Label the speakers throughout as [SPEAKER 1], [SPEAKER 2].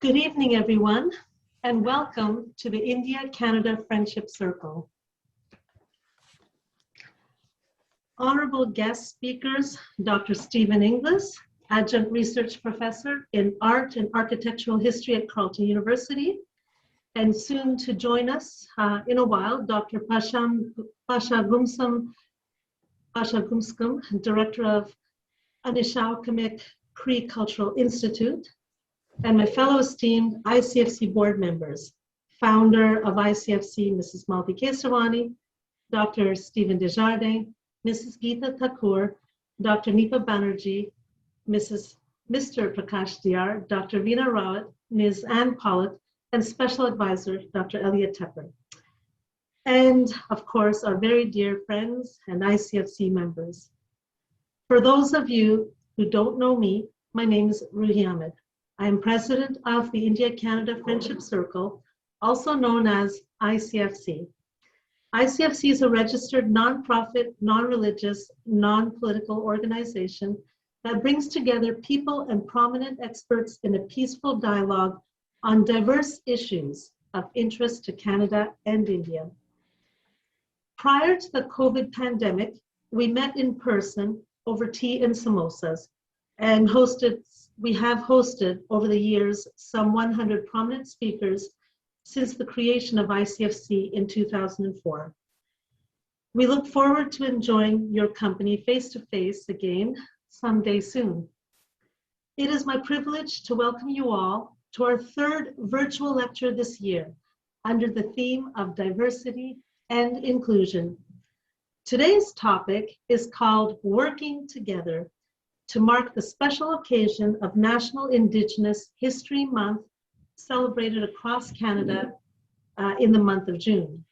[SPEAKER 1] Good evening, everyone, and welcome to the India-Canada Friendship Circle. Honorable guest speakers, Dr. Stephen Inglis, Adjunct Research Professor in Art and Architectural History at Carleton University, and soon to join us in a while, Dr. Pashagumskum, Director of Anishaukamik Cree Cultural Institute, and my fellow esteemed ICFC board members, founder of ICFC, Mrs. Malti Kesawani, Dr. Stephen Desjardins, Mrs. Geeta Thakur, Dr. Nipa Banerjee, Mr. Prakash Diar, Dr. Veena Rawat, Ms. Anne Pollack, and Special Advisor, Dr. Elliot Tepper. And of course, our very dear friends and ICFC members. For those of you who don't know me, my name is Roohi Ahmed. I am president of the India-Canada Friendship Circle, also known as ICFC. ICFC is a registered nonprofit, non-religious, non-political organization that brings together people and prominent experts in a peaceful dialogue on diverse issues of interest to Canada and India. Prior to the COVID pandemic, we met in person over tea and samosas and we have hosted over the years some 100 prominent speakers since the creation of ICFC in 2004. We look forward to enjoying your company face-to-face again someday soon. It is my privilege to welcome you all to our third virtual lecture this year under the theme of diversity and inclusion. Today's topic is called Working Together to mark the special occasion of National Indigenous History Month celebrated across Canada in the month of June.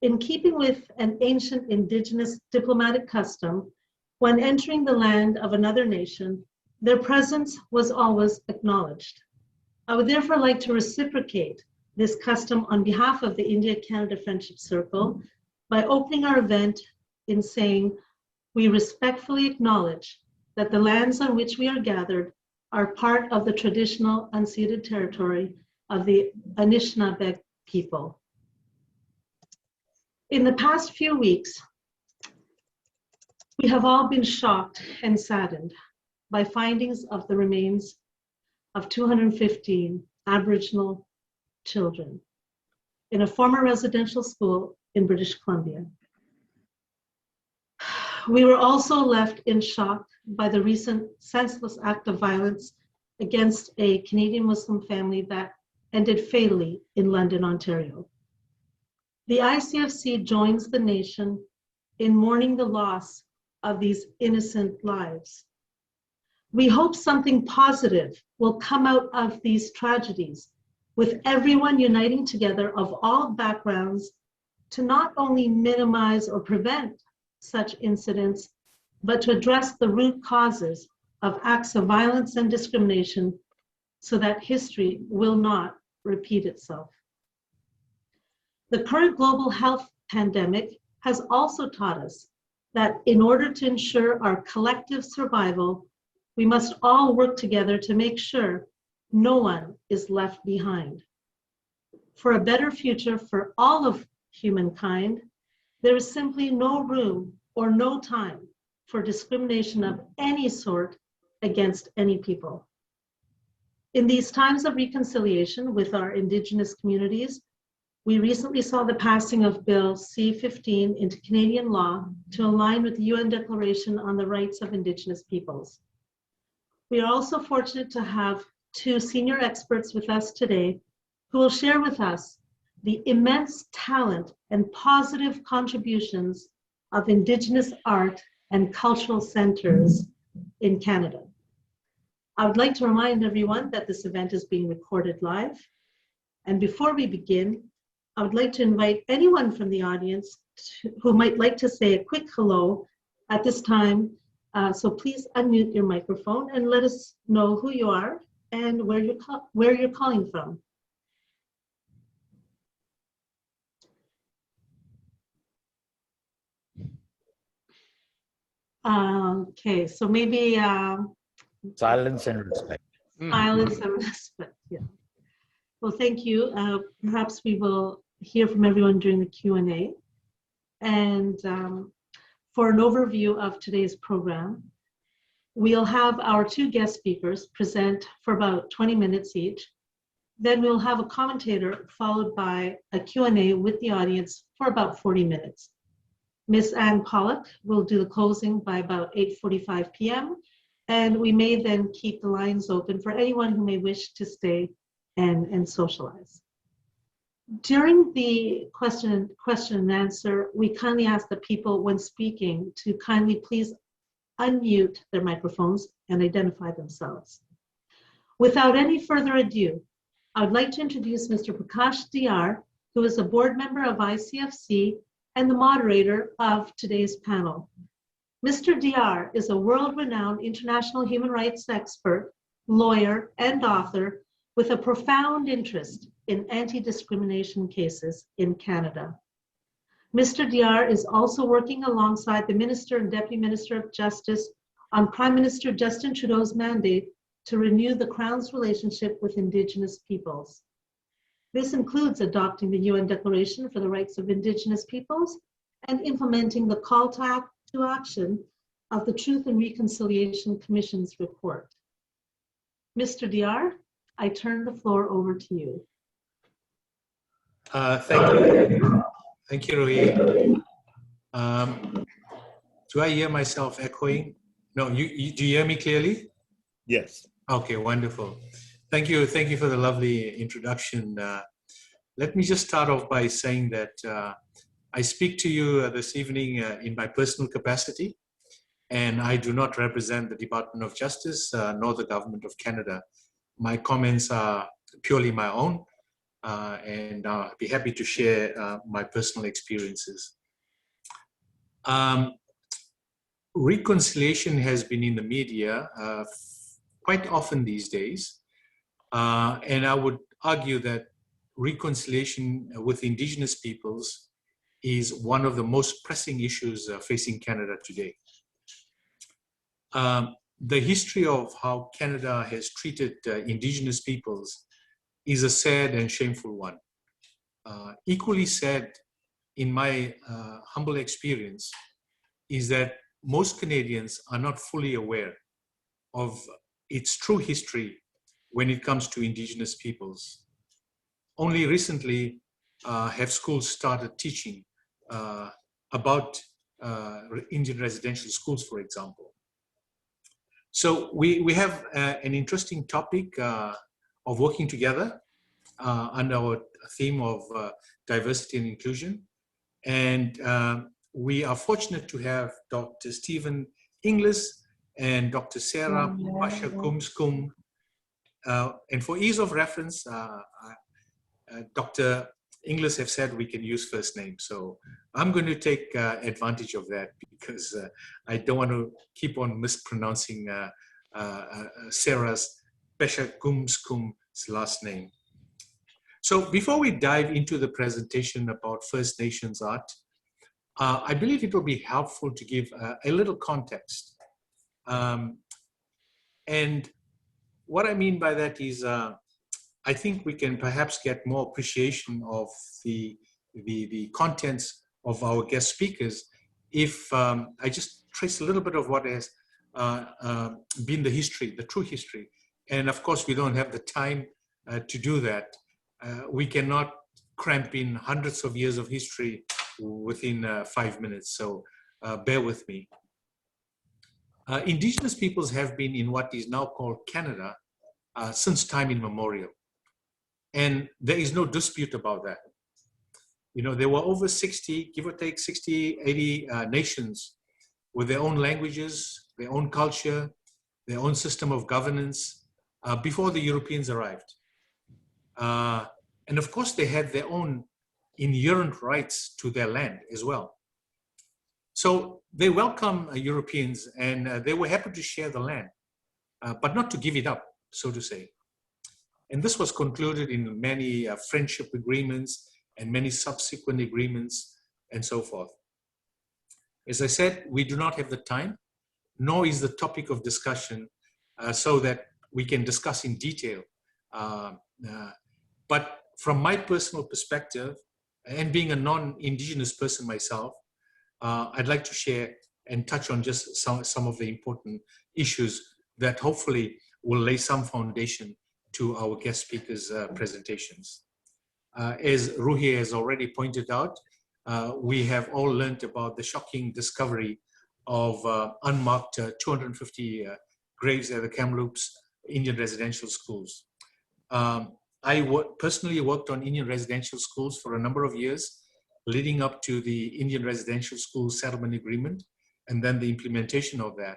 [SPEAKER 1] In keeping with an ancient Indigenous diplomatic custom, when entering the land of another nation, their presence was always acknowledged. I would therefore like to reciprocate this custom on behalf of the India-Canada Friendship Circle by opening our event in saying, we respectfully acknowledge that the lands on which we are gathered are part of the traditional unceded territory of the Anishinaabe people. In the past few weeks, we have all been shocked and saddened by findings of the remains of 215 Aboriginal children in a former residential school in British Columbia. We were also left in shock by the recent senseless act of violence against a Canadian Muslim family that ended fatally in London, Ontario. The ICFC joins the nation in mourning the loss of these innocent lives. We hope something positive will come out of these tragedies, with everyone uniting together of all backgrounds to not only minimize or prevent such incidents, but to address the root causes of acts of violence and discrimination so that history will not repeat itself. The current global health pandemic has also taught us that in order to ensure our collective survival, we must all work together to make sure no one is left behind. For a better future for all of humankind, there is simply no room or no time for discrimination of any sort against any people. In these times of reconciliation with our Indigenous communities, we recently saw the passing of Bill C-15 into Canadian law to align with the UN Declaration on the Rights of Indigenous Peoples. We are also fortunate to have two senior experts with us today who will share with us the immense talent and positive contributions of Indigenous art and cultural centers in Canada. I would like to remind everyone that this event is being recorded live. And before we begin, I would like to invite anyone from the audience who might like to say a quick hello at this time. So please unmute your microphone and let us know who you are and where you're calling from. Okay, so maybe
[SPEAKER 2] silence and respect.
[SPEAKER 1] Silence and respect, yeah. Well, thank you. Perhaps we will hear from everyone during the Q&A. And for an overview of today's program, we'll have our two guest speakers present for about 20 minutes each. Then we'll have a commentator followed by a Q&A with the audience for about 40 minutes. Ms. Anne Pollack will do the closing by about 8:45 p.m. And we may then keep the lines open for anyone who may wish to stay and socialize. During the question and answer, we kindly ask the people when speaking to kindly please unmute their microphones and identify themselves. Without any further ado, I would like to introduce Mr. Prakash Diar, who is a board member of ICFC and the moderator of today's panel. Mr. Diar is a world-renowned international human rights expert, lawyer, and author with a profound interest in anti-discrimination cases in Canada. Mr. Diar is also working alongside the Minister and Deputy Minister of Justice on Prime Minister Justin Trudeau's mandate to renew the Crown's relationship with Indigenous peoples. This includes adopting the UN Declaration for the Rights of Indigenous Peoples and implementing the call to action of the Truth and Reconciliation Commission's report. Mr. Diar, I turn the floor over to you.
[SPEAKER 2] Thank you. Thank you, Roohi. Do I hear myself echoing? No, do you hear me clearly?
[SPEAKER 3] Yes.
[SPEAKER 2] Okay, wonderful. Thank you for the lovely introduction. Let me just start off by saying that I speak to you this evening in my personal capacity, and I do not represent the Department of Justice nor the Government of Canada. My comments are purely my own, and I'll be happy to share my personal experiences. Reconciliation has been in the media quite often these days, and I would argue that reconciliation with Indigenous peoples is one of the most pressing issues facing Canada today. The history of how Canada has treated Indigenous peoples is a sad and shameful one. Equally sad, in my humble experience, is that most Canadians are not fully aware of its true history when it comes to Indigenous peoples. Only recently have schools started teaching about Indian residential schools, for example. So we have an interesting topic of working together under our theme of diversity and inclusion. And we are fortunate to have Dr. Stephen Inglis and Dr. Sarah Pashagumskum. And for ease of reference, Dr. Inglis have said we can use first name. So I'm going to take advantage of that because I don't want to keep on mispronouncing Sarah's Pashagumskum's last name. So before we dive into the presentation about First Nations art, I believe it will be helpful to give a little context. And what I mean by that is I think we can perhaps get more appreciation of the contents of our guest speakers if I just trace a little bit of what has been the history, the true history. And of course, we don't have the time to do that. We cannot cramp in hundreds of years of history within 5 minutes, so bear with me. Indigenous peoples have been in what is now called Canada since time immemorial. And there is no dispute about that. You know, there were over 60, give or take 60, 80 nations with their own languages, their own culture, their own system of governance before the Europeans arrived. And of course, they had their own inherent rights to their land as well. So they welcome Europeans and they were happy to share the land, but not to give it up, so to say. And this was concluded in many friendship agreements and many subsequent agreements and so forth. As I said, we do not have the time, nor is the topic of discussion so that we can discuss in detail But from my personal perspective, and being a non-Indigenous person myself, I'd like to share and touch on just some of the important issues that hopefully will lay some foundation to our guest speakers' presentations. As Roohi has already pointed out, we have all learned about the shocking discovery of unmarked 250 graves at the Kamloops Indian residential schools. I personally worked on Indian residential schools for a number of years, leading up to the Indian Residential School Settlement Agreement, and then the implementation of that.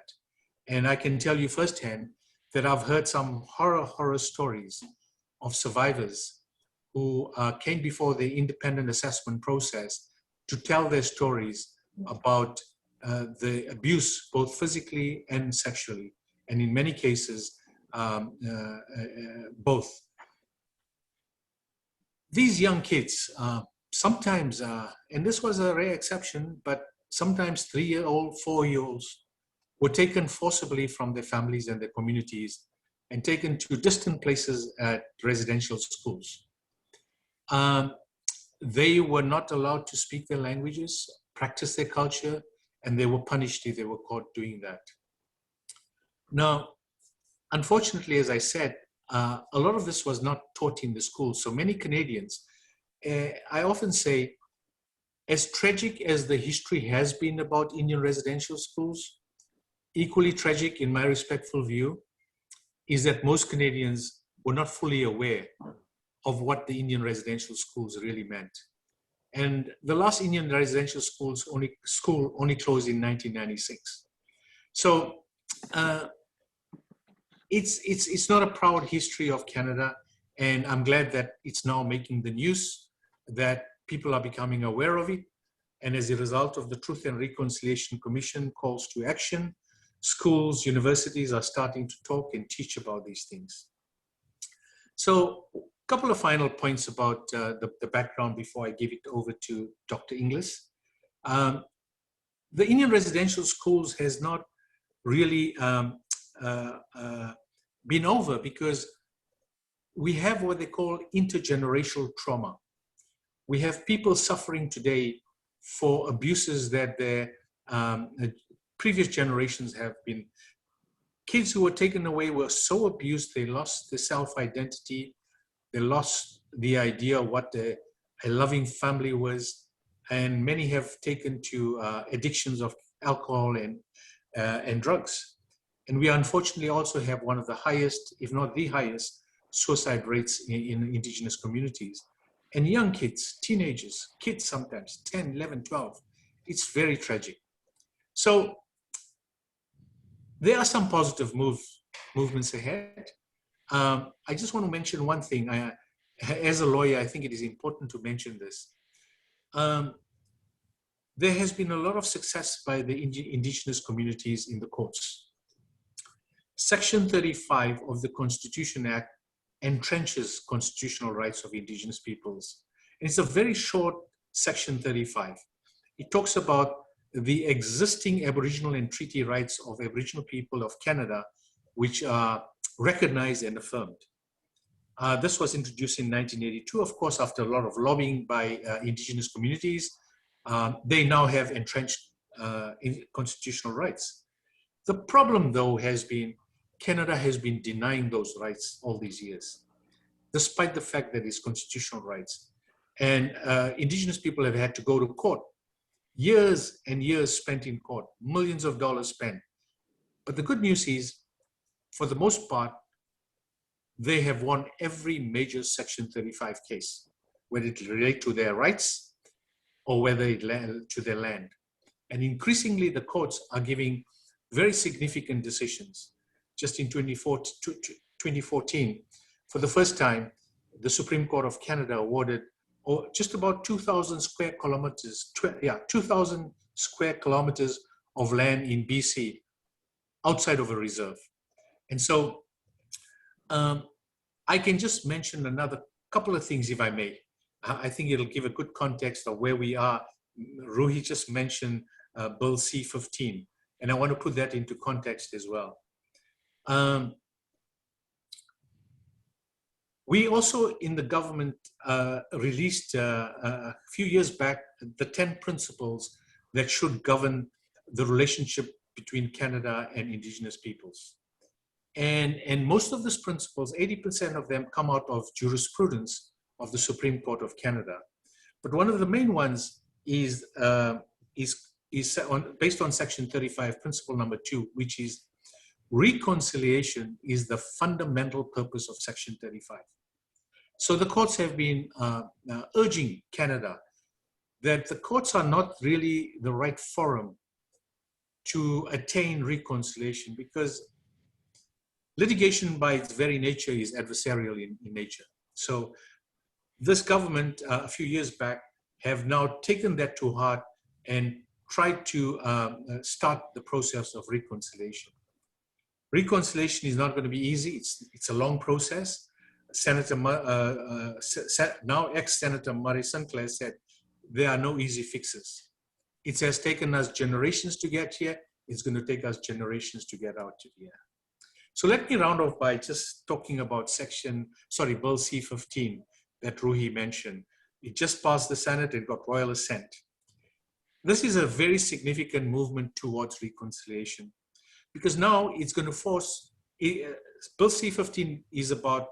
[SPEAKER 2] And I can tell you firsthand that I've heard some horror stories of survivors who came before the independent assessment process to tell their stories about the abuse, both physically and sexually, and in many cases, both. These young kids, sometimes, and this was a rare exception, but sometimes 3-year-old, 4-year-olds were taken forcibly from their families and their communities and taken to distant places at residential schools. They were not allowed to speak their languages, practice their culture, and they were punished if they were caught doing that. Now, unfortunately, as I said, a lot of this was not taught in the schools. So many Canadians, I often say, as tragic as the history has been about Indian residential schools, equally tragic in my respectful view, is that most Canadians were not fully aware of what the Indian residential schools really meant. And the last Indian residential school only closed in 1996. So it's not a proud history of Canada, and I'm glad that it's now making the news, that people are becoming aware of it. And as a result of the Truth and Reconciliation Commission calls to action, schools, universities are starting to talk and teach about these things. So a couple of final points about the background before I give it over to Dr. Inglis. The Indian residential schools has not really been over because we have what they call intergenerational trauma. We have people suffering today for abuses that their previous generations have been. Kids who were taken away were so abused, they lost their self-identity, they lost the idea of what a loving family was, and many have taken to addictions of alcohol and drugs. And we unfortunately also have one of the highest, if not the highest, suicide rates in Indigenous communities. And young kids, teenagers, kids sometimes, 10, 11, 12, it's very tragic. So there are some positive movements ahead. I just want to mention one thing. As a lawyer, I think it is important to mention this. There has been a lot of success by the Indigenous communities in the courts. Section 35 of the Constitution Act entrenches constitutional rights of Indigenous peoples. And it's a very short Section 35. It talks about the existing Aboriginal and treaty rights of Aboriginal people of Canada, which are recognized and affirmed. This was introduced in 1982, of course, after a lot of lobbying by Indigenous communities. They now have entrenched constitutional rights. The problem, though, has been Canada has been denying those rights all these years, despite the fact that it's constitutional rights. And Indigenous people have had to go to court, years and years spent in court, millions of dollars spent. But the good news is, for the most part, they have won every major Section 35 case, whether it relates to their rights or whether it to their land. And increasingly, the courts are giving very significant decisions. Just in 2014, for the first time, the Supreme Court of Canada awarded just about 2,000 square kilometers, 2,000 square kilometers of land in BC outside of a reserve. And so I can just mention another couple of things, if I may. I think it'll give a good context of where we are. Roohi just mentioned Bill C-15, and I want to put that into context as well. We also in the government released a few years back the 10 principles that should govern the relationship between Canada and Indigenous peoples. And most of these principles, 80% of them come out of jurisprudence of the Supreme Court of Canada. But one of the main ones is based on Section 35, principle number 2, which is reconciliation is the fundamental purpose of Section 35. So the courts have been urging Canada that the courts are not really the right forum to attain reconciliation, because litigation by its very nature is adversarial in nature. So this government a few years back have now taken that to heart and tried to start the process of reconciliation. Reconciliation is not going to be easy. It's a long process. Now ex-Senator Murray Sinclair said, there are no easy fixes. It has taken us generations to get here. It's going to take us generations to get out to here. So let me round off by just talking about Bill C-15 that Roohi mentioned. It just passed the Senate, it got royal assent. This is a very significant movement towards reconciliation, because now it's going to force, Bill C-15 is about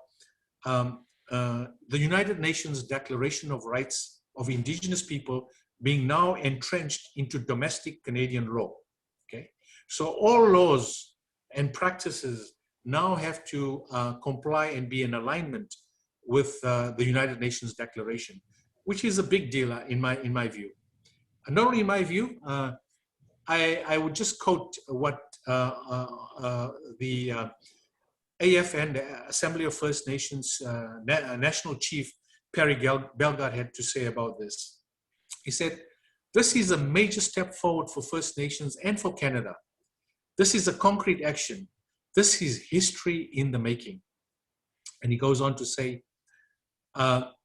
[SPEAKER 2] the United Nations Declaration of Rights of Indigenous People being now entrenched into domestic Canadian law. Okay, so all laws and practices now have to comply and be in alignment with the United Nations Declaration, which is a big deal in my view. And not only in my view, I would just quote what the AFN, the Assembly of First Nations National Chief Perry Bellegarde had to say about this. He said, "This is a major step forward for First Nations and for Canada. This is a concrete action. This is history in the making." And he goes on to say,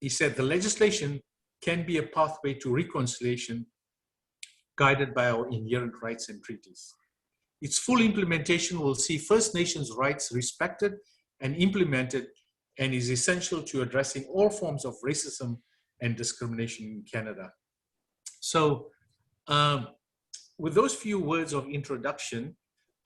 [SPEAKER 2] he said, "The legislation can be a pathway to reconciliation guided by our inherent rights and treaties. Its full implementation will see First Nations rights respected and implemented, and is essential to addressing all forms of racism and discrimination in Canada." So with those few words of introduction,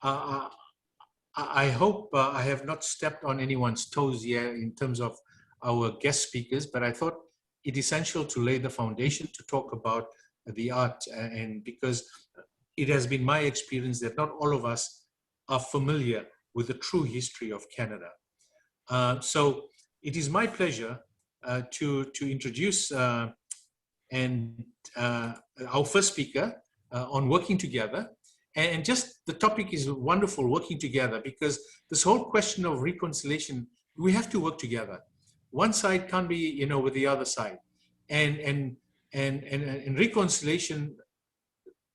[SPEAKER 2] I hope I have not stepped on anyone's toes here in terms of our guest speakers, but I thought it essential to lay the foundation to talk about the art, and because it has been my experience that not all of us are familiar with the true history of Canada. So it is my pleasure to introduce our first speaker on working together. And just the topic is wonderful, working together, because this whole question of reconciliation, we have to work together. One side can't be, with the other side. And reconciliation,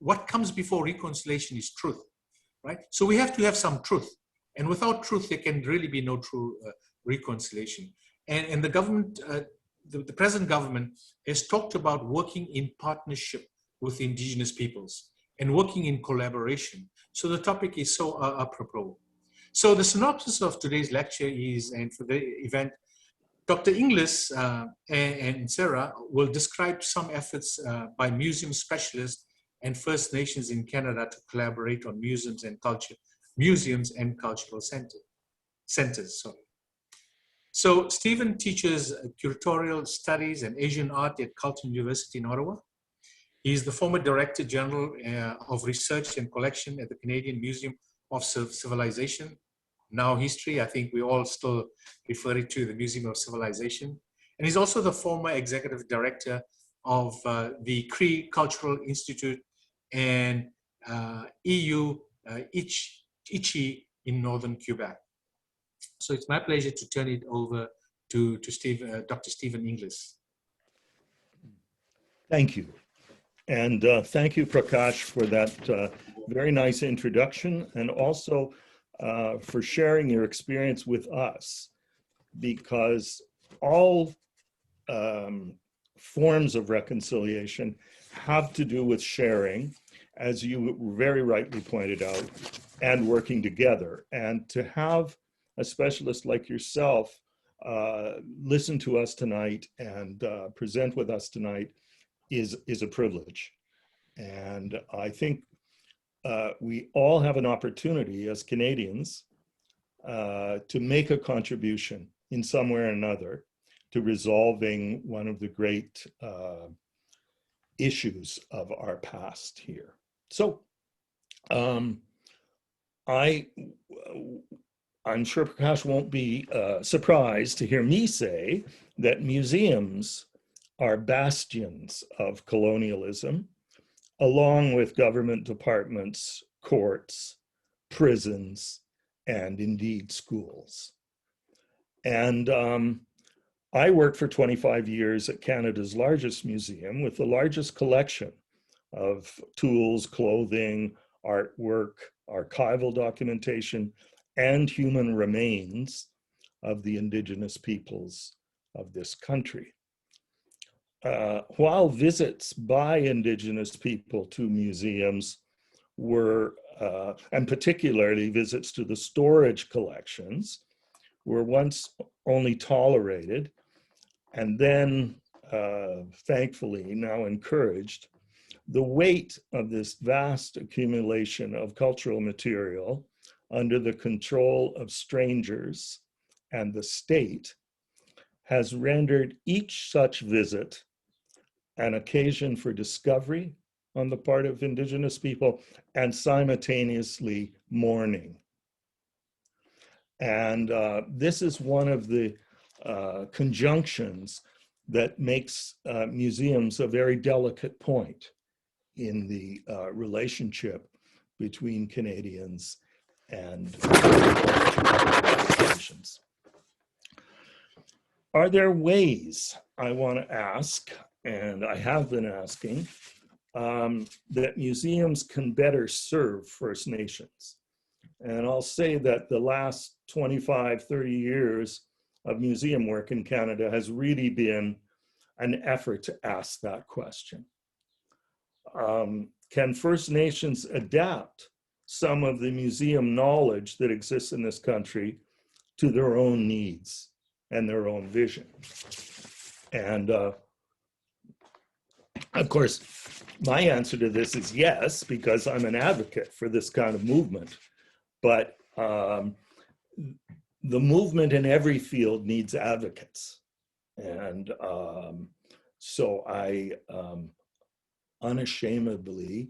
[SPEAKER 2] what comes before reconciliation is truth, right? So we have to have some truth. And without truth, there can really be no true reconciliation. And the government, the present government has talked about working in partnership with Indigenous peoples and working in collaboration. So the topic is so apropos. So the synopsis of today's lecture is, and for the event, Dr. Inglis and Sarah will describe some efforts by museum specialists and First Nations in Canada to collaborate on museums and cultural centers. So Stephen teaches curatorial studies and Asian art at Carleton University in Ottawa. He is the former Director General of Research and Collection at the Canadian Museum of Civilization, now history. I think we all still refer it to the Museum of Civilization. And he's also the former Executive Director of the Cree Cultural Institute and EU Ichi in Northern Quebec. So it's my pleasure to turn it over to Dr. Stephen Inglis.
[SPEAKER 3] Thank you. And thank you, Prakash, for that very nice introduction, and also for sharing your experience with us, because all forms of reconciliation have to do with sharing, as you very rightly pointed out, and working together. And to have a specialist like yourself listen to us tonight and present with us tonight is a privilege. And I think we all have an opportunity as Canadians to make a contribution in some way or another to resolving one of the great issues of our past here. So I'm sure Prakash won't be surprised to hear me say that museums are bastions of colonialism, along with government departments, courts, prisons, and indeed schools. And I worked for 25 years at Canada's largest museum with the largest collection of tools, clothing, artwork, archival documentation, and human remains of the Indigenous peoples of this country. While visits by Indigenous people to museums were, and particularly visits to the storage collections, were once only tolerated and then, thankfully, now encouraged, the weight of this vast accumulation of cultural material under the control of strangers and the state has rendered each such visit an occasion for discovery on the part of Indigenous people and simultaneously mourning. And this is one of the conjunctions that makes museums a very delicate point in the relationship between Canadians and nations. Are there ways, I want to ask, and I have been asking, that museums can better serve First Nations? And I'll say that the last 25, 30 years of museum work in Canada has really been an effort to ask that question. Can First Nations adapt some of the museum knowledge that exists in this country to their own needs and their own vision? And of course, my answer to this is yes, because I'm an advocate for this kind of movement. But the movement in every field needs advocates. And so I unashamedly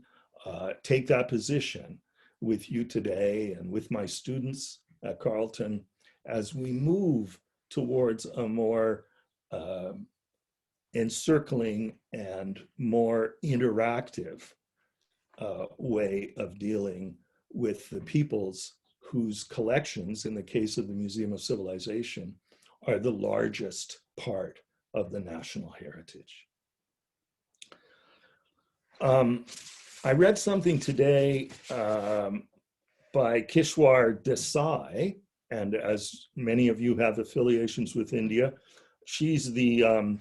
[SPEAKER 3] take that position with you today and with my students at Carleton as we move towards a more encircling and more interactive way of dealing with the peoples whose collections, in the case of the Museum of Civilization, are the largest part of the national heritage. I read something today by Kishwar Desai, and as many of you have affiliations with India, she's the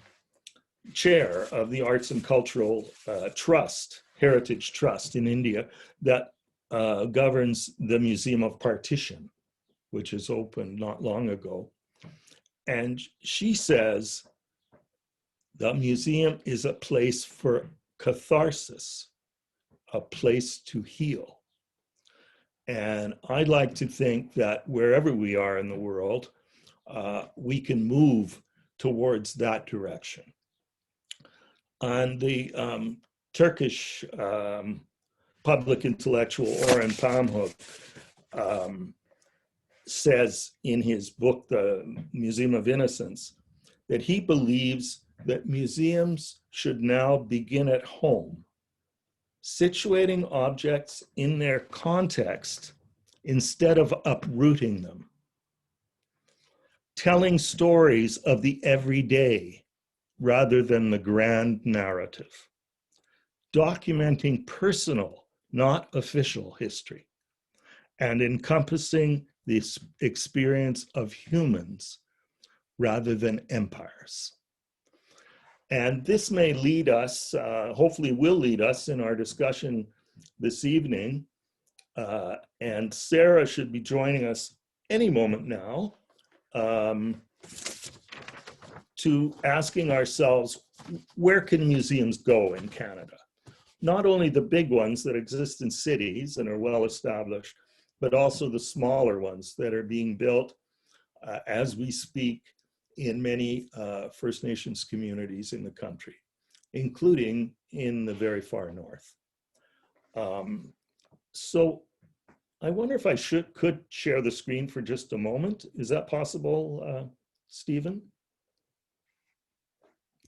[SPEAKER 3] chair of the Arts and Cultural Trust, Heritage Trust in India, that governs the Museum of Partition, which is opened not long ago. And she says the museum is a place for catharsis, a place to heal. And I'd like to think that wherever we are in the world, we can move towards that direction. And the Turkish public intellectual Orhan Pamuk says in his book, The Museum of Innocence, that he believes that museums should now begin at home, situating objects in their context instead of uprooting them, telling stories of the everyday rather than the grand narrative, documenting personal, not official history, and encompassing the experience of humans rather than empires. And this may lead us, hopefully will lead us in our discussion this evening. And Sarah should be joining us any moment now. to asking ourselves, where can museums go in Canada? Not only the big ones that exist in cities and are well established, but also the smaller ones that are being built as we speak in many First Nations communities in the country, including in the very far north. So I wonder if I could share the screen for just a moment. Is that possible, Stephen?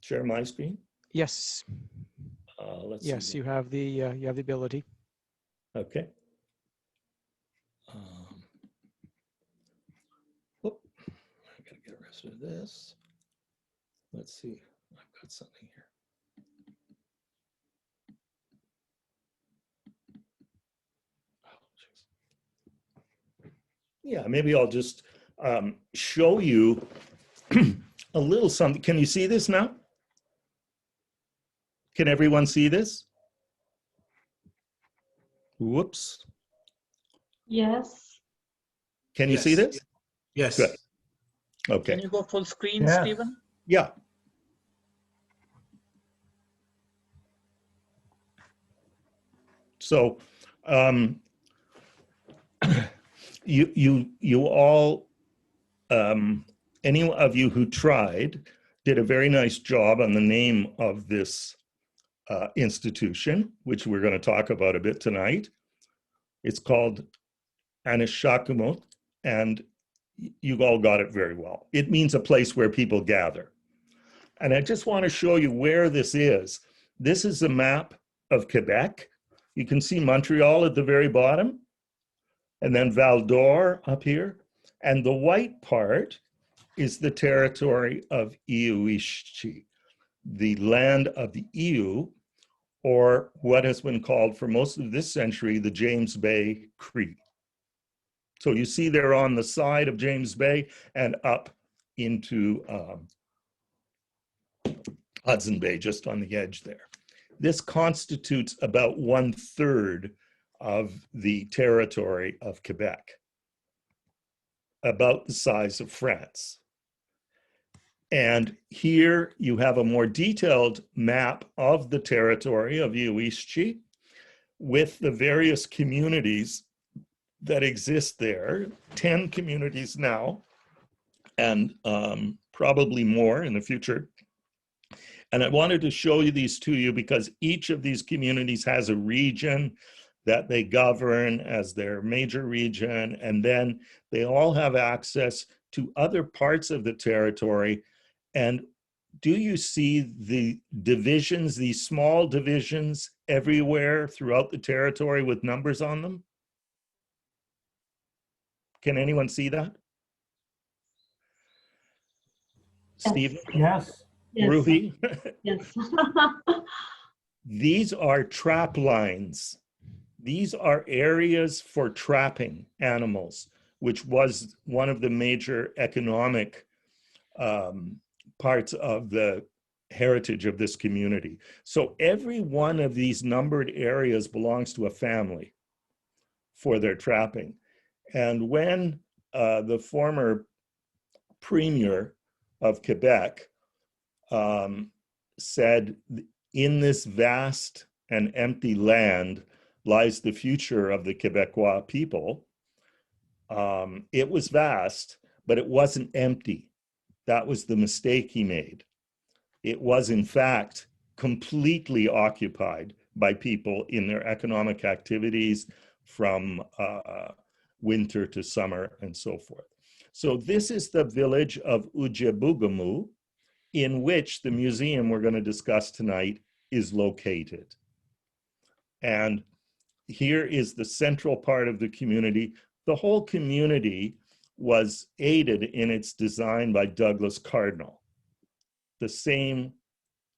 [SPEAKER 3] Share my screen?
[SPEAKER 4] Yes.
[SPEAKER 3] Let's
[SPEAKER 4] Yes,
[SPEAKER 3] see.
[SPEAKER 4] you have the ability.
[SPEAKER 3] Okay. Whoop. I gotta get rid of this. Let's see. I've got something here. Yeah, maybe I'll just show you a little something. Can you see this now? Can everyone see this? Whoops.
[SPEAKER 1] Yes.
[SPEAKER 3] Can you see this?
[SPEAKER 2] Yes.
[SPEAKER 3] Good. Okay.
[SPEAKER 5] Can you go full screen,
[SPEAKER 6] Yeah.
[SPEAKER 5] Stephen?
[SPEAKER 3] Yeah. So you all, any of you who tried, did a very nice job on the name of this institution, which we're going to talk about a bit tonight. It's called Anishinaabemowin, and you all got it very well. It means a place where people gather. And I just want to show you where this is. This is a map of Quebec. You can see Montreal at the very bottom, and then Val d'Or up here. And the white part is the territory of Iuishchi, the land of the Iu, or what has been called for most of this century, the James Bay Cree. So you see they're on the side of James Bay and up into Hudson Bay, just on the edge there. This constitutes about 1/3 of the territory of Quebec, about the size of France. And here you have a more detailed map of the territory of Iuishchi with the various communities that exist there, 10 communities now, and probably more in the future. And I wanted to show you these to you because each of these communities has a region that they govern as their major region, and then they all have access to other parts of the territory. And do you see the divisions, these small divisions everywhere throughout the territory with numbers on them? Can anyone see that?
[SPEAKER 1] Yes.
[SPEAKER 3] Stephen?
[SPEAKER 6] Yes.
[SPEAKER 1] Yes.
[SPEAKER 3] Roohi?
[SPEAKER 1] Yes.
[SPEAKER 3] These are trap lines. These are areas for trapping animals, which was one of the major economic parts of the heritage of this community. So every one of these numbered areas belongs to a family for their trapping. And when the former premier of Quebec said, in this vast and empty land lies the future of the Quebecois people, it was vast, but it wasn't empty. That was the mistake he made. It was, in fact, completely occupied by people in their economic activities from winter to summer and so forth. So this is the village of Ujebugamo, in which the museum we're going to discuss tonight is located. And here is the central part of the community. The whole community was aided in its design by Douglas Cardinal, the same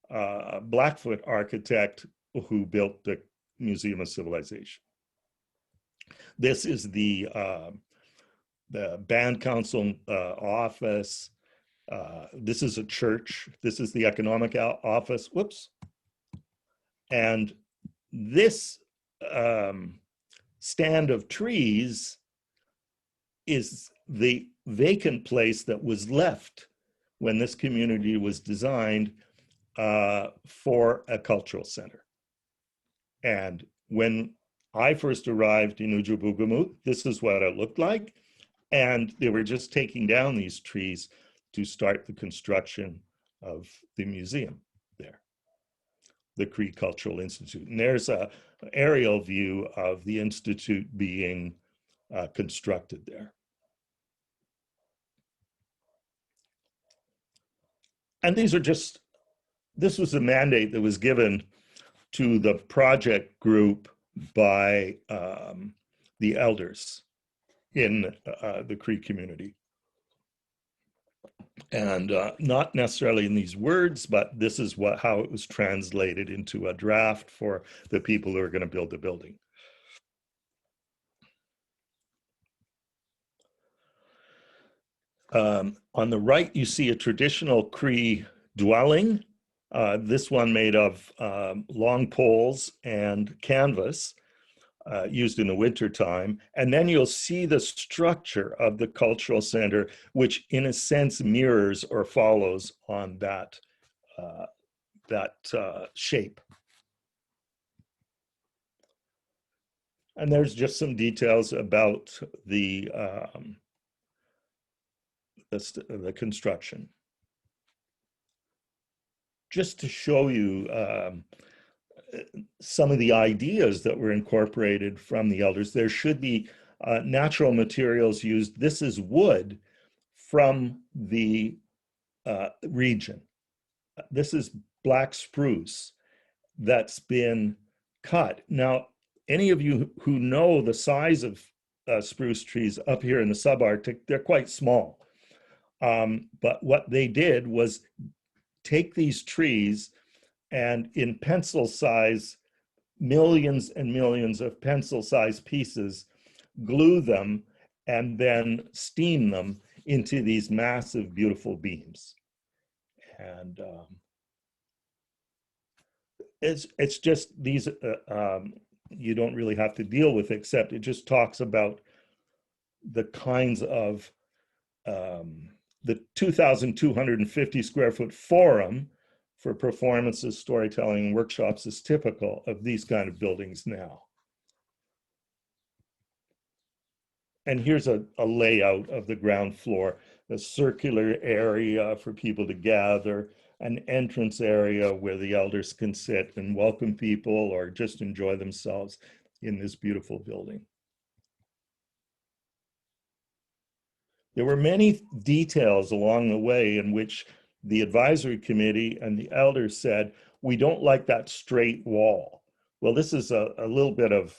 [SPEAKER 3] Blackfoot architect who built the Museum of Civilization. This is the band council office. This is a church. This is the economic office. Whoops. And this stand of trees is the vacant place that was left when this community was designed for a cultural center. And when I first arrived in Ujjubugamut, this is what it looked like. And they were just taking down these trees to start the construction of the museum there, the Cree Cultural Institute. And there's an aerial view of the institute being constructed there. And these are just, this was the mandate that was given to the project group by the elders in the Cree community. And not necessarily in these words, but this is how it was translated into a draft for the people who are going to build the building. On the right, you see a traditional Cree dwelling. This one made of long poles and canvas used in the wintertime. And then you'll see the structure of the cultural center, which in a sense mirrors or follows on that, shape. And there's just some details about the construction. Just to show you some of the ideas that were incorporated from the elders, there should be natural materials used. This is wood from the region. This is black spruce that's been cut. Now, any of you who know the size of spruce trees up here in the subarctic, they're quite small. But what they did was take these trees and in pencil size, millions and millions of pencil size pieces, glue them and then steam them into these massive, beautiful beams. And it's just these, you don't really have to deal with, except it just talks about the kinds of, the 2,250 square foot forum for performances, storytelling, and workshops is typical of these kind of buildings now. And here's a layout of the ground floor, a circular area for people to gather, an entrance area where the elders can sit and welcome people or just enjoy themselves in this beautiful building. There were many details along the way in which the advisory committee and the elders said, we don't like that straight wall. Well, this is a little bit of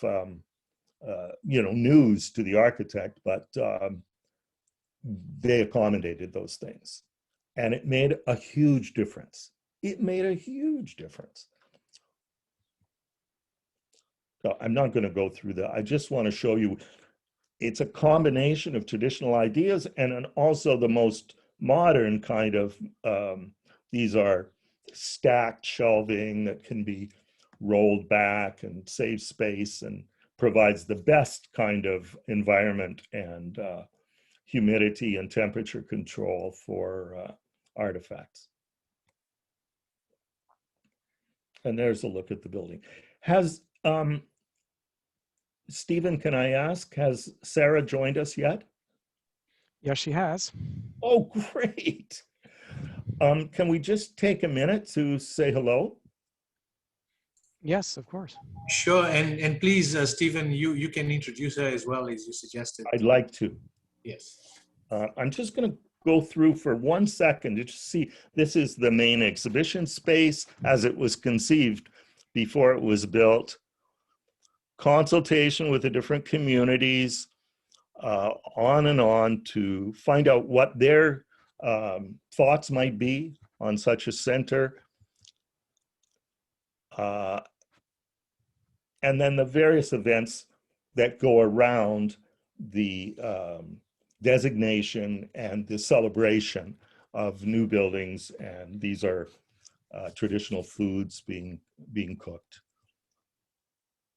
[SPEAKER 3] news to the architect, but they accommodated those things. And it made a huge difference. It made a huge difference. So I'm not going to go through that. I just want to show you it's a combination of traditional ideas and also the most modern kind of, these are stacked shelving that can be rolled back and save space and provides the best kind of environment and humidity and temperature control for artifacts. And there's a look at the building. Has, Stephen, can I ask, has Sarah joined us yet?
[SPEAKER 4] Yes, she has.
[SPEAKER 3] Oh, great. Can we just take a minute to say hello?
[SPEAKER 4] Yes, of course.
[SPEAKER 2] Sure, and please, Stephen, you can introduce her as well as you suggested.
[SPEAKER 3] I'd like to.
[SPEAKER 2] Yes.
[SPEAKER 3] I'm just going to go through for 1 second to just see, this is the main exhibition space as it was conceived before it was built. Consultation with the different communities, on and on to find out what their thoughts might be on such a center. And then the various events that go around the designation and the celebration of new buildings. And these are traditional foods being cooked.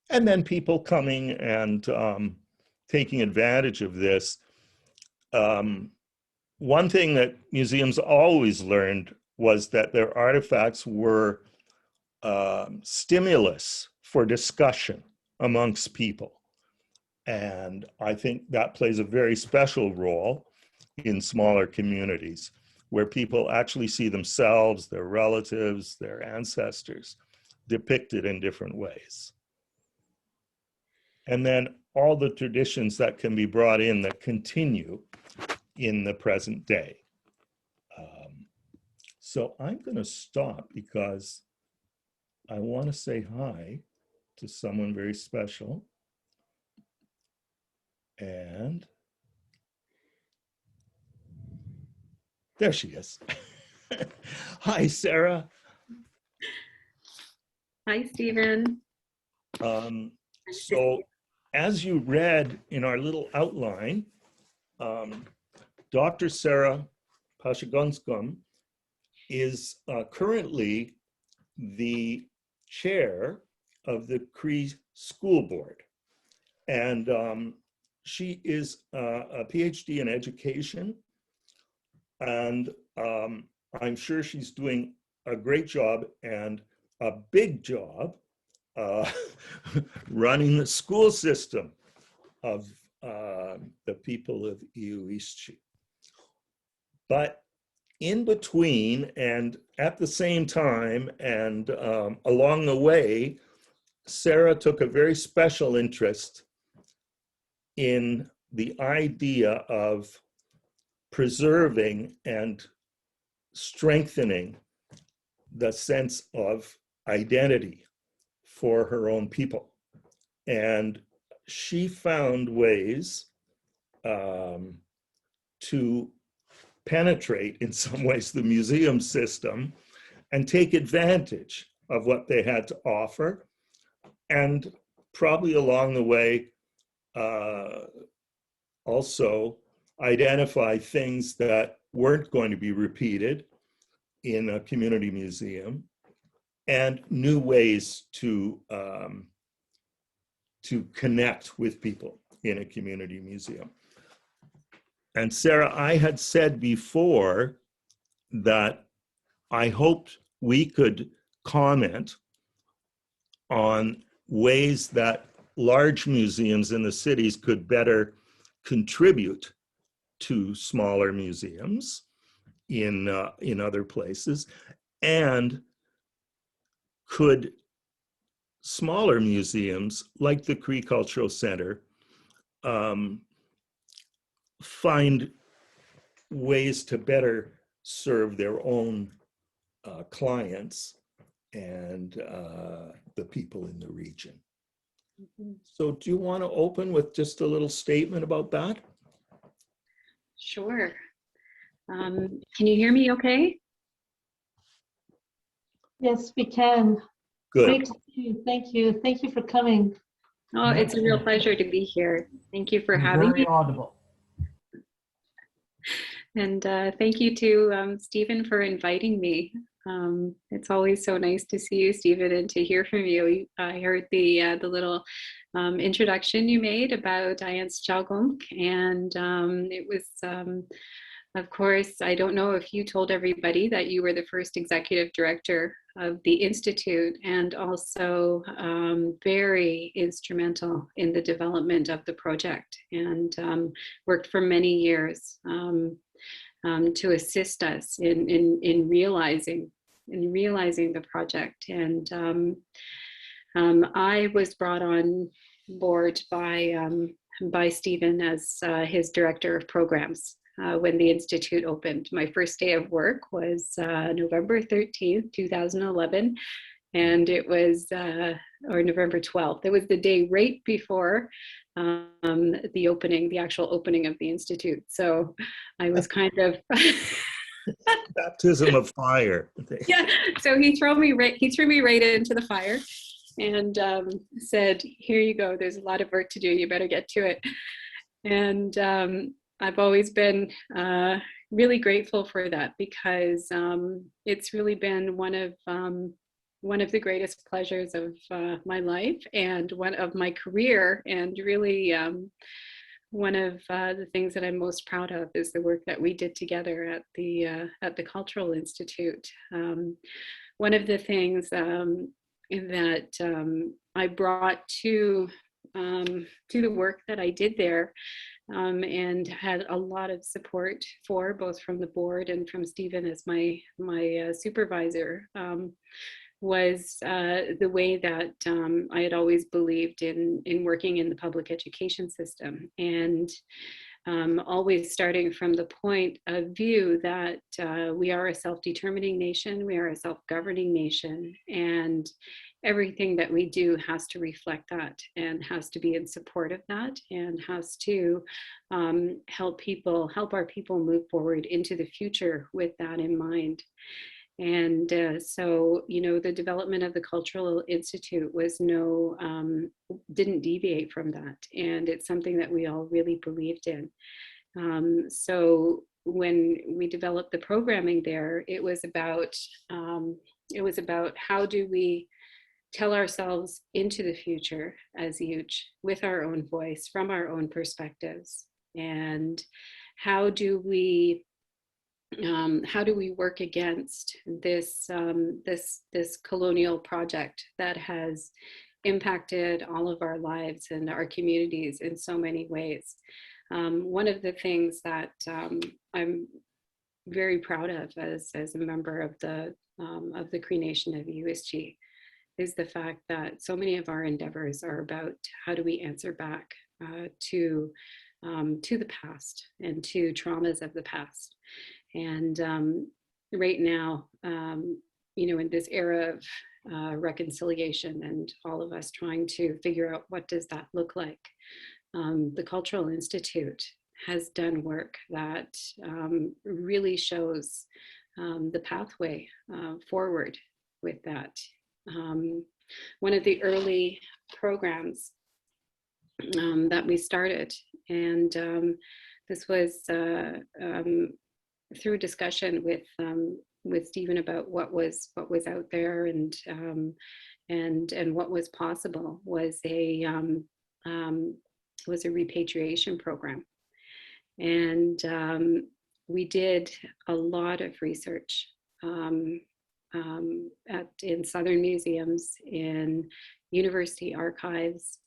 [SPEAKER 3] And then people coming and taking advantage of this. one thing that museums always learned was that their artifacts were stimulus for discussion amongst people. And I think that plays a very special role in smaller communities where people actually see themselves, their relatives, their ancestors depicted in different ways. And then all the traditions that can be brought in that continue in the present day. So I'm going to stop because I want to say hi to someone very special. And there she is. Hi, Sarah.
[SPEAKER 6] Hi, Stephen.
[SPEAKER 3] So as you read in our little outline, Dr. Sarah Pashagumskum is currently the chair of the Cree School Board. And she is a PhD in education. And I'm sure she's doing a great job and a big job running the school system of the people of Iuishi. But in between and at the same time and along the way, Sarah took a very special interest in the idea of preserving and strengthening the sense of identity for her own people. And she found ways to penetrate, in some ways, the museum system and take advantage of what they had to offer. And probably along the way, also identify things that weren't going to be repeated in a community museum and new ways to connect with people in a community museum. And Sarah, I had said before that I hoped we could comment on ways that large museums in the cities could better contribute to smaller museums in other places, and could smaller museums like the Cree Cultural Center find ways to better serve their own clients and the people in the region.
[SPEAKER 6] Mm-hmm.
[SPEAKER 3] So do you want to open with just a little statement about that?
[SPEAKER 6] Sure. Can you hear me okay?
[SPEAKER 1] Yes, we can.
[SPEAKER 3] Good.
[SPEAKER 1] Great to see you. Thank you. Thank you for coming.
[SPEAKER 6] Oh, it's a real pleasure to be here. Thank you for having me.
[SPEAKER 7] Very audible.
[SPEAKER 6] And thank you to Stephen for inviting me. It's always so nice to see you, Stephen, and to hear from you. I heard the little introduction you made about Pashagumskum, and it was, of course, I don't know if you told everybody that you were the first executive director of the Institute, and also very instrumental in the development of the project, and worked for many years to assist us in realizing the project. And I was brought on board by Stephen as his director of programs when the Institute opened. My first day of work was November 13th, 2011. And it was, or November 12th, it was the day right before the opening, the actual opening of the Institute. So I was kind of
[SPEAKER 3] Baptism of fire.
[SPEAKER 6] yeah. So he threw me right into the fire, and said, "Here you go. There's a lot of work to do. You better get to it." And I've always been really grateful for that, because it's really been one of the greatest pleasures of my life and one of my career, and really one of the things that I'm most proud of is the work that we did together at the Cultural Institute. One of the things that I brought to the work that I did there, and had a lot of support for, both from the board and from Stephen as my supervisor, was the way that I had always believed in working in the public education system, and always starting from the point of view that we are a self-determining nation, we are a self-governing nation, and everything that we do has to reflect that and has to be in support of that and has to help our people move forward into the future with that in mind. And so, you know, the development of the Cultural Institute was didn't deviate from that. And it's something that we all really believed in. So when we developed the programming there, it was about how do we tell ourselves into the future as youth with our own voice, from our own perspectives, and how do we work against this colonial project that has impacted all of our lives and our communities in so many ways. One of the things that I'm very proud of as a member of the Cree Nation of USG is the fact that so many of our endeavors are about how do we answer back to the past and to traumas of the past. And right now, you know, in this era of reconciliation and all of us trying to figure out what does that look like, the Cultural Institute has done work that really shows the pathway forward with that. One of the early programs that we started, and this was through discussion with Stephen about what was out there and what was possible, was a repatriation program. And we did a lot of research in Southern museums, in university archives.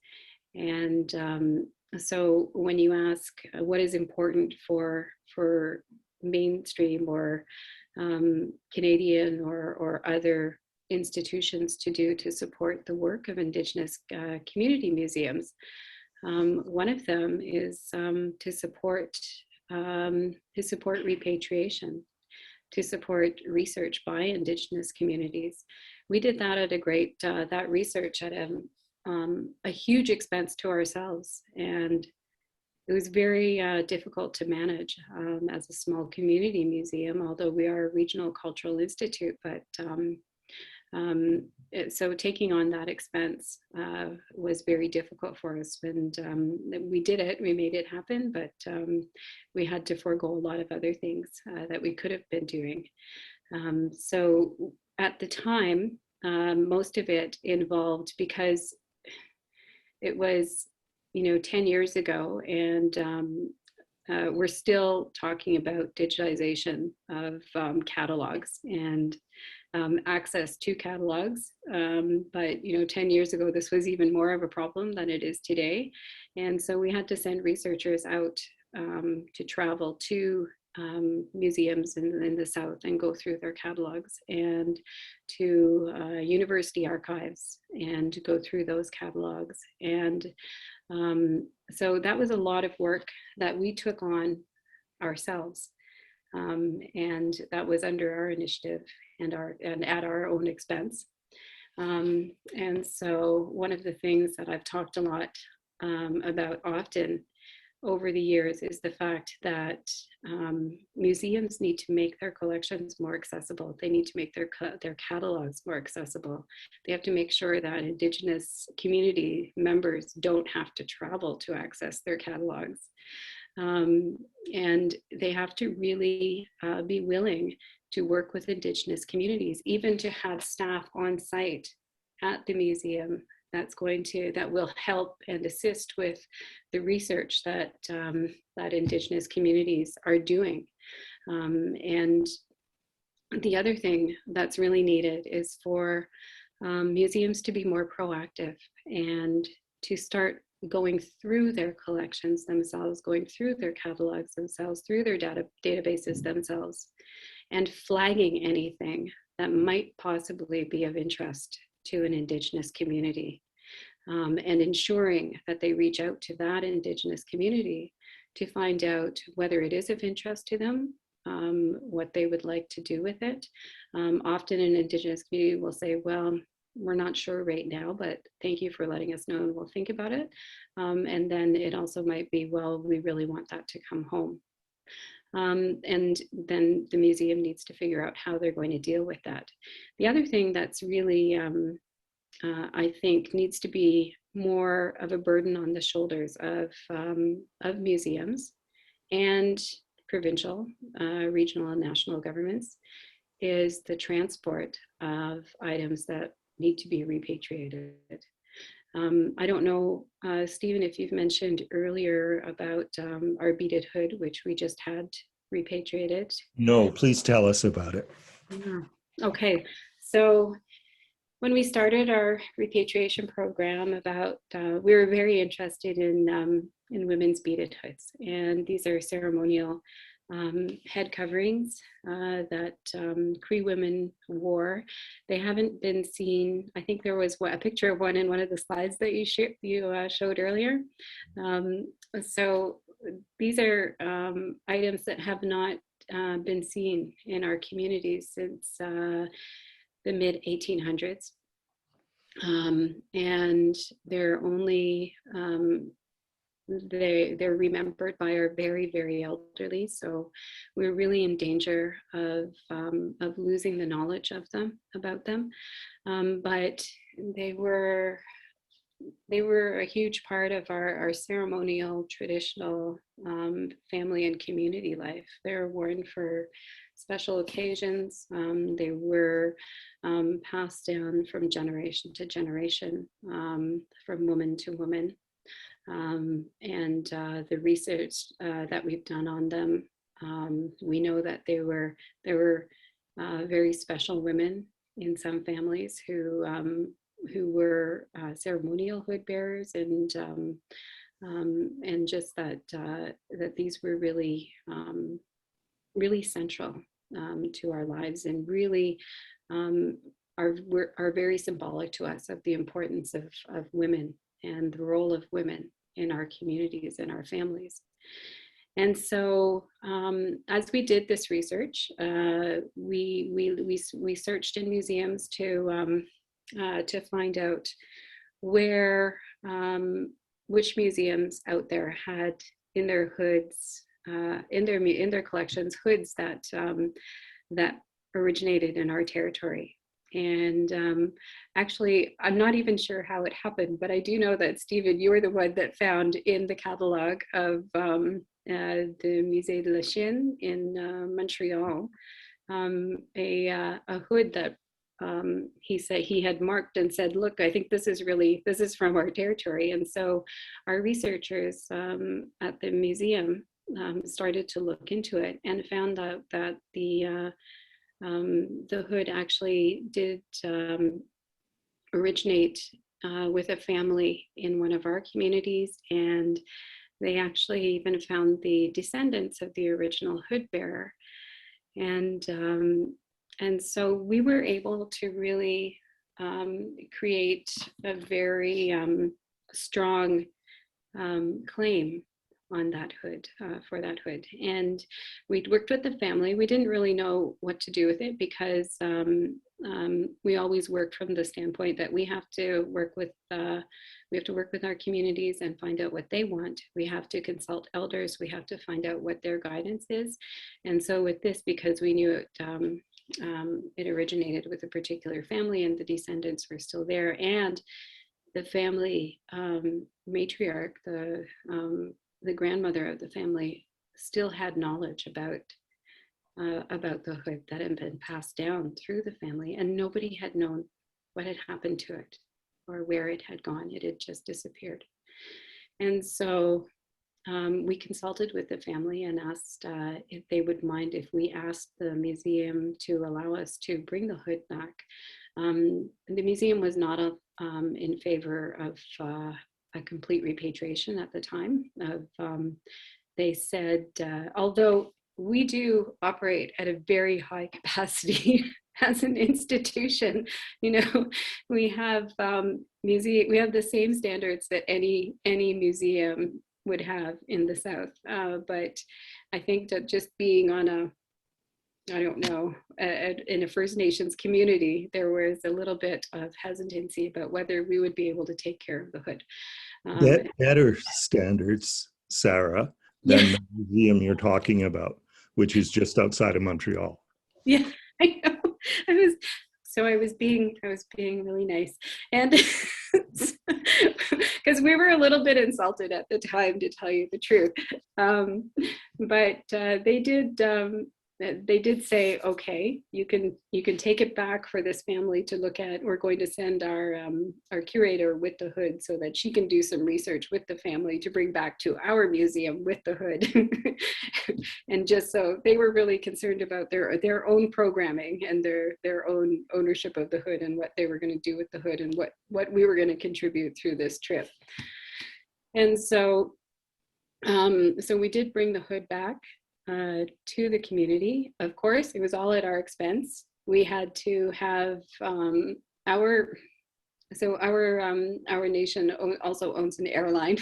[SPEAKER 6] And so when you ask what is important for mainstream or Canadian or other institutions to do to support the work of Indigenous community museums, one of them is to support repatriation, to support research by Indigenous communities. We did that at that research at a huge expense to ourselves, and it was very difficult to manage as a small community museum, although we are a regional cultural institute. But so taking on that expense was very difficult for us, and we did it, we made it happen, but we had to forego a lot of other things that we could have been doing. So at the time, most of it involved, because it was, you know, 10 years ago, and we're still talking about digitization of catalogs and access to catalogs. But, you know, 10 years ago, this was even more of a problem than it is today. And so we had to send researchers out to travel to museums in the South and go through their catalogs, and to university archives and go through those catalogs. And so that was a lot of work that we took on ourselves, and that was under our initiative and at our own expense. And so one of the things that I've talked a lot about often over the years is the fact that museums need to make their collections more accessible. They need to make their catalogs more accessible. They have to make sure that Indigenous community members don't have to travel to access their catalogs. And they have to really be willing to work with Indigenous communities, even to have staff on site at the museum that will help and assist with the research that that Indigenous communities are doing. And the other thing that's really needed is for museums to be more proactive and to start going through their collections themselves, going through their catalogs themselves, through their databases themselves, and flagging anything that might possibly be of interest to an Indigenous community, and ensuring that they reach out to that Indigenous community to find out whether it is of interest to them, what they would like to do with it. Often an Indigenous community will say, well, we're not sure right now, but thank you for letting us know and we'll think about it. And then it also might be, well, we really want that to come home. And then the museum needs to figure out how they're going to deal with that. The other thing that's really, I think, needs to be more of a burden on the shoulders of museums and provincial, regional, and national governments is the transport of items that need to be repatriated. I don't know, Stephen, if you've mentioned earlier about our beaded hood, which we just had repatriated.
[SPEAKER 3] No, please tell us about it.
[SPEAKER 6] Yeah. Okay, so when we started our repatriation program, we were very interested in women's beaded hoods, and these are ceremonial head coverings that Cree women wore. They haven't been seen. I think there was a picture of one in one of the slides that you showed earlier. So these are items that have not been seen in our communities since the mid 1800s. And they're only they're remembered by our very, very elderly. So we're really in danger of losing the knowledge of them, about them. But they were a huge part of our ceremonial, traditional family and community life. They're worn for special occasions. They were passed down from generation to generation, from woman to woman. And the research that we've done on them, we know that there were very special women in some families who were ceremonial hood bearers, and just that these were really really central to our lives, and really are very symbolic to us of the importance of women and the role of women in our communities and our families. And so as we did this research, we searched in museums to find out which museums out there had in their hoods, in their collections, hoods that originated in our territory. And actually, I'm not even sure how it happened, but I do know that, Stephen, you were the one that found in the catalogue of the Musée de la Chine in Montreal a hood that he said he had marked and said, look, I think this is from our territory. And so our researchers at the museum started to look into it and found out that the hood actually did originate with a family in one of our communities, and they actually even found the descendants of the original hood bearer. And so we were able to really create a very strong claim on that hood, for that hood. And we'd worked with the family. We didn't really know what to do with it, because we always worked from the standpoint that we have to work with our communities and find out what they want. We have to consult elders. We have to find out what their guidance is. And so with this, because we knew it originated with a particular family and the descendants were still there, and the family matriarch, the grandmother of the family, still had knowledge about the hood that had been passed down through the family, and nobody had known what had happened to it or where it had gone. It had just disappeared. And so we consulted with the family and asked if they would mind if we asked the museum to allow us to bring the hood back. The museum was not in favor of a complete repatriation at the time. They said, although we do operate at a very high capacity as an institution, you know, we have we have the same standards that any museum would have in the South. But I think that just being on a, I don't know, in a First Nations community, there was a little bit of hesitancy about whether we would be able to take care of the hood.
[SPEAKER 3] Better standards, Sarah, than the museum you're talking about, which is just outside of Montreal.
[SPEAKER 6] Yeah, I know. I was being really nice, and because we were a little bit insulted at the time, to tell you the truth. But they did say, okay, you can take it back for this family to look at. We're going to send our curator with the hood so that she can do some research with the family to bring back to our museum with the hood. And just so they were really concerned about their own programming and their own ownership of the hood and what they were going to do with the hood and what we were going to contribute through this trip. And so we did bring the hood back to the community. Of course, it was all at our expense. We had to have our nation also owns an airline.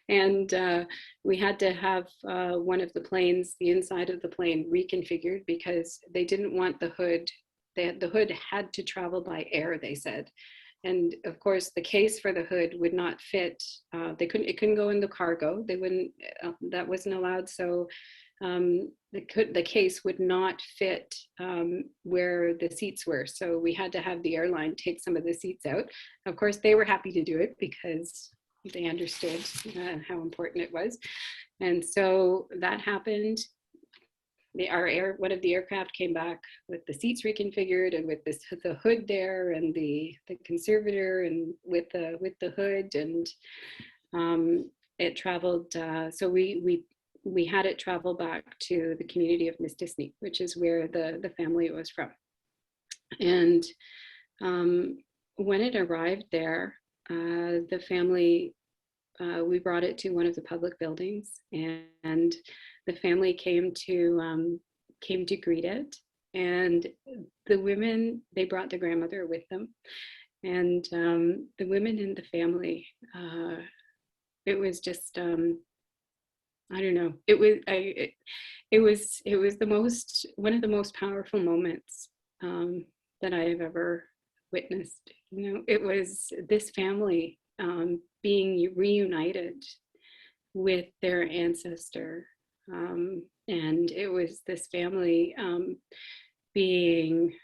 [SPEAKER 6] And we had to have one of the planes, the inside of the plane, reconfigured because they didn't want the hood. The hood had to travel by air, they said. And of course, the case for the hood would not fit. It couldn't go in the cargo. They wouldn't. That wasn't allowed. So the case would not fit where the seats were. So we had to have the airline take some of the seats out. Of course, they were happy to do it because they understood how important it was. And so that happened. One of the aircraft came back with the seats reconfigured and with the hood there and the conservator and with the hood, and it traveled. So we had it travel back to the community of Mistisney, which is where the family was from. And when it arrived there, the family, we brought it to one of the public buildings, and the family came to greet it. And the women, they brought the grandmother with them, and the women in the family, it was just, I don't know. It was one of the most powerful moments that I have ever witnessed. You know, it was this family being reunited with their ancestor, and it was this family being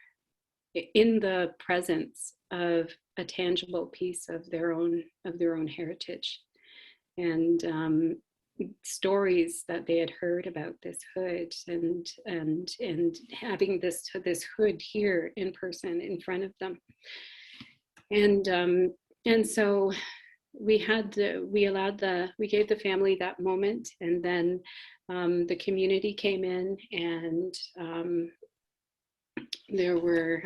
[SPEAKER 6] in the presence of a tangible piece of their own heritage, and stories that they had heard about this hood, and having this hood here in person in front of them. And so we gave the family that moment, and then the community came in, and there were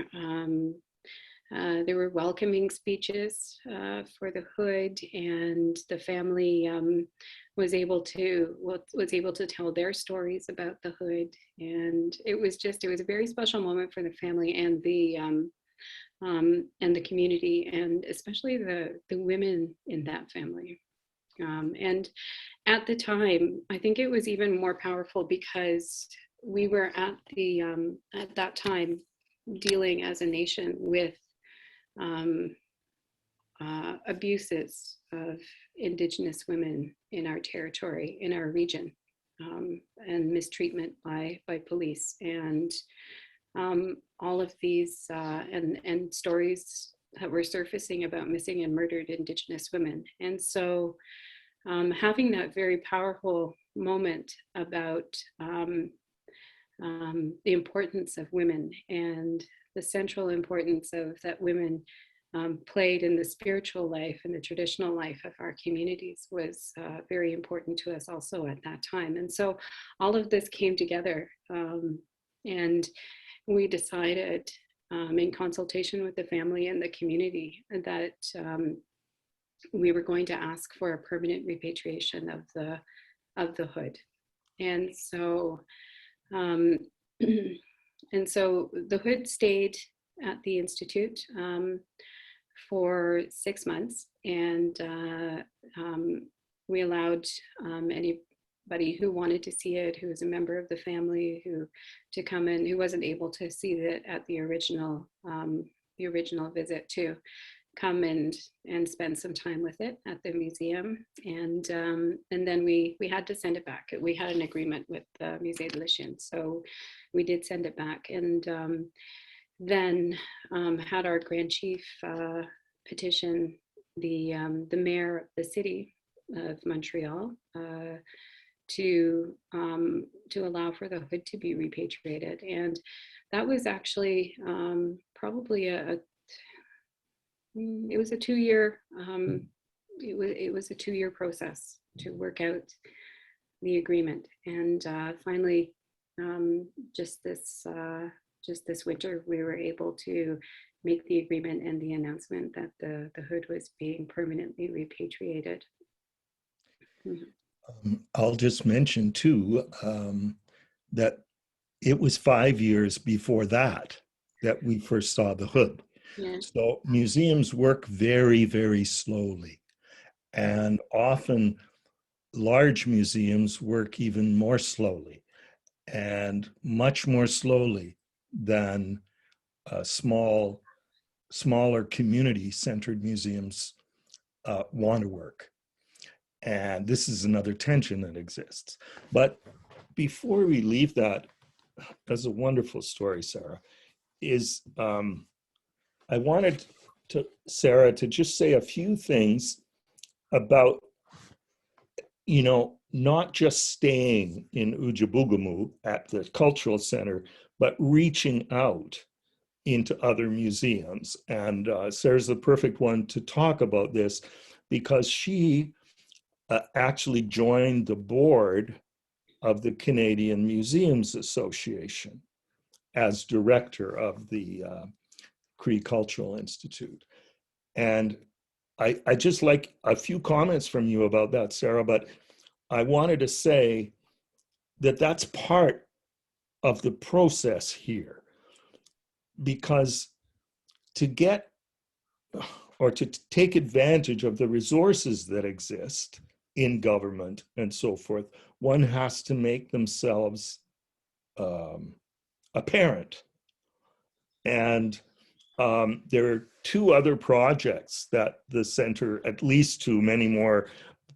[SPEAKER 6] welcoming speeches for the hood, and the family was able to tell their stories about the hood. And it was a very special moment for the family and the community, and especially the women in that family. And at the time, I think it was even more powerful because we were at that time dealing as a nation with abuses of Indigenous women in our territory, in our region, and mistreatment by police, and all of these and stories that were surfacing about missing and murdered Indigenous women. And so having that very powerful moment about the importance of women and the central importance of that women played in the spiritual life and the traditional life of our communities was very important to us also at that time. And so all of this came together, and we decided in consultation with the family and the community that we were going to ask for a permanent repatriation of the hood. And so the hood stayed at the Institute for 6 months, and we allowed anybody who wanted to see it, who was a member of the family, to come in, who wasn't able to see it at the original visit, to come and spend some time with it at the museum. And then we had to send it back. We had an agreement with the Musée de la Chine, so we did send it back, and then had our Grand Chief petition the mayor of the city of Montreal to allow for the hood to be repatriated. And that was actually probably it was a 2-year it was a 2-year process to work out the agreement. And finally, just this winter, we were able to make the agreement and the announcement that the hood was being permanently repatriated.
[SPEAKER 3] I'll just mention too that it was 5 years before that we first saw the hood.
[SPEAKER 6] Yeah.
[SPEAKER 3] So museums work very, very slowly, and often large museums work even more slowly and much more slowly than smaller community-centered museums want to work. And this is another tension that exists. But before we leave that, as a wonderful story, Sarah, is I wanted Sarah to just say a few things about, not just staying in Ujabugamu at the Cultural Center, but reaching out into other museums. And Sarah's the perfect one to talk about this, because she actually joined the board of the Canadian Museums Association as director of the Cree Cultural Institute. And I just like a few comments from you about that, Sarah, but I wanted to say that that's part of the process here, because to get or to take advantage of the resources that exist in government and so forth, one has to make themselves apparent. And there are 2 other projects that the center, at least 2, many more,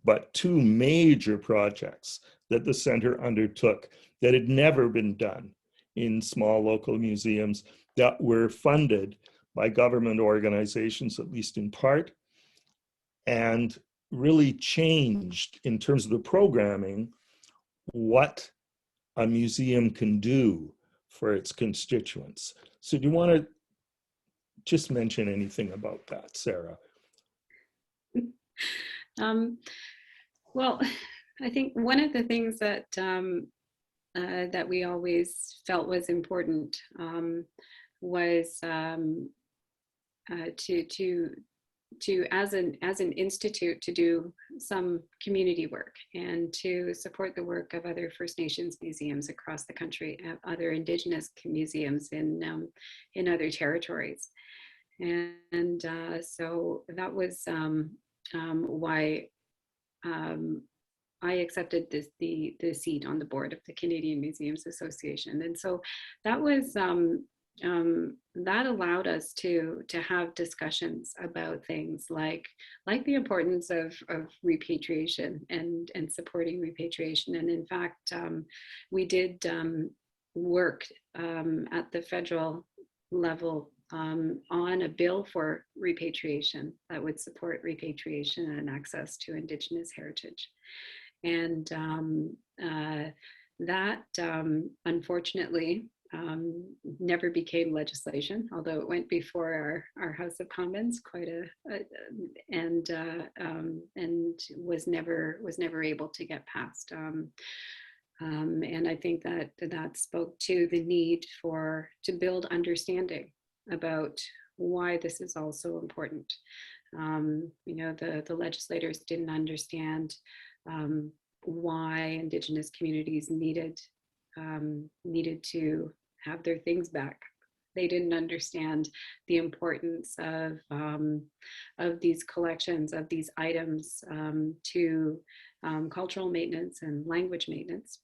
[SPEAKER 3] but 2 major projects that the center undertook that had never been done in small local museums, that were funded by government organizations, at least in part, and really changed in terms of the programming what a museum can do for its constituents. So do you want to just mention anything about that, Sarah?
[SPEAKER 6] Well, I think one of the things that that we always felt was important was to as an institute, to do some community work and to support the work of other First Nations museums across the country, other Indigenous museums in other territories. And so that was why I accepted the seat on the board of the Canadian Museums Association. And so that was that allowed us to have discussions about things like the importance of repatriation and supporting repatriation. And in fact, we did work at the federal level on a bill for repatriation that would support repatriation and access to Indigenous heritage. And that unfortunately never became legislation, although it went before our House of Commons and was never able to get passed. And I think that spoke to the need to build understanding about why this is also important. The legislators didn't understand why Indigenous communities needed to have their things back. They didn't understand the importance of these collections, of these items to cultural maintenance and language maintenance.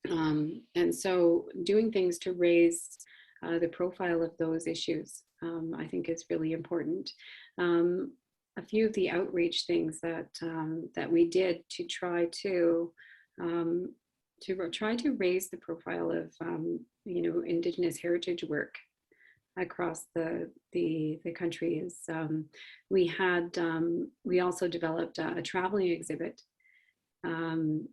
[SPEAKER 6] And so doing things to raise the profile of those issues, I think is really important. A few of the outreach things that we did to try to raise the profile of Indigenous heritage work across the country is we also developed a traveling exhibit from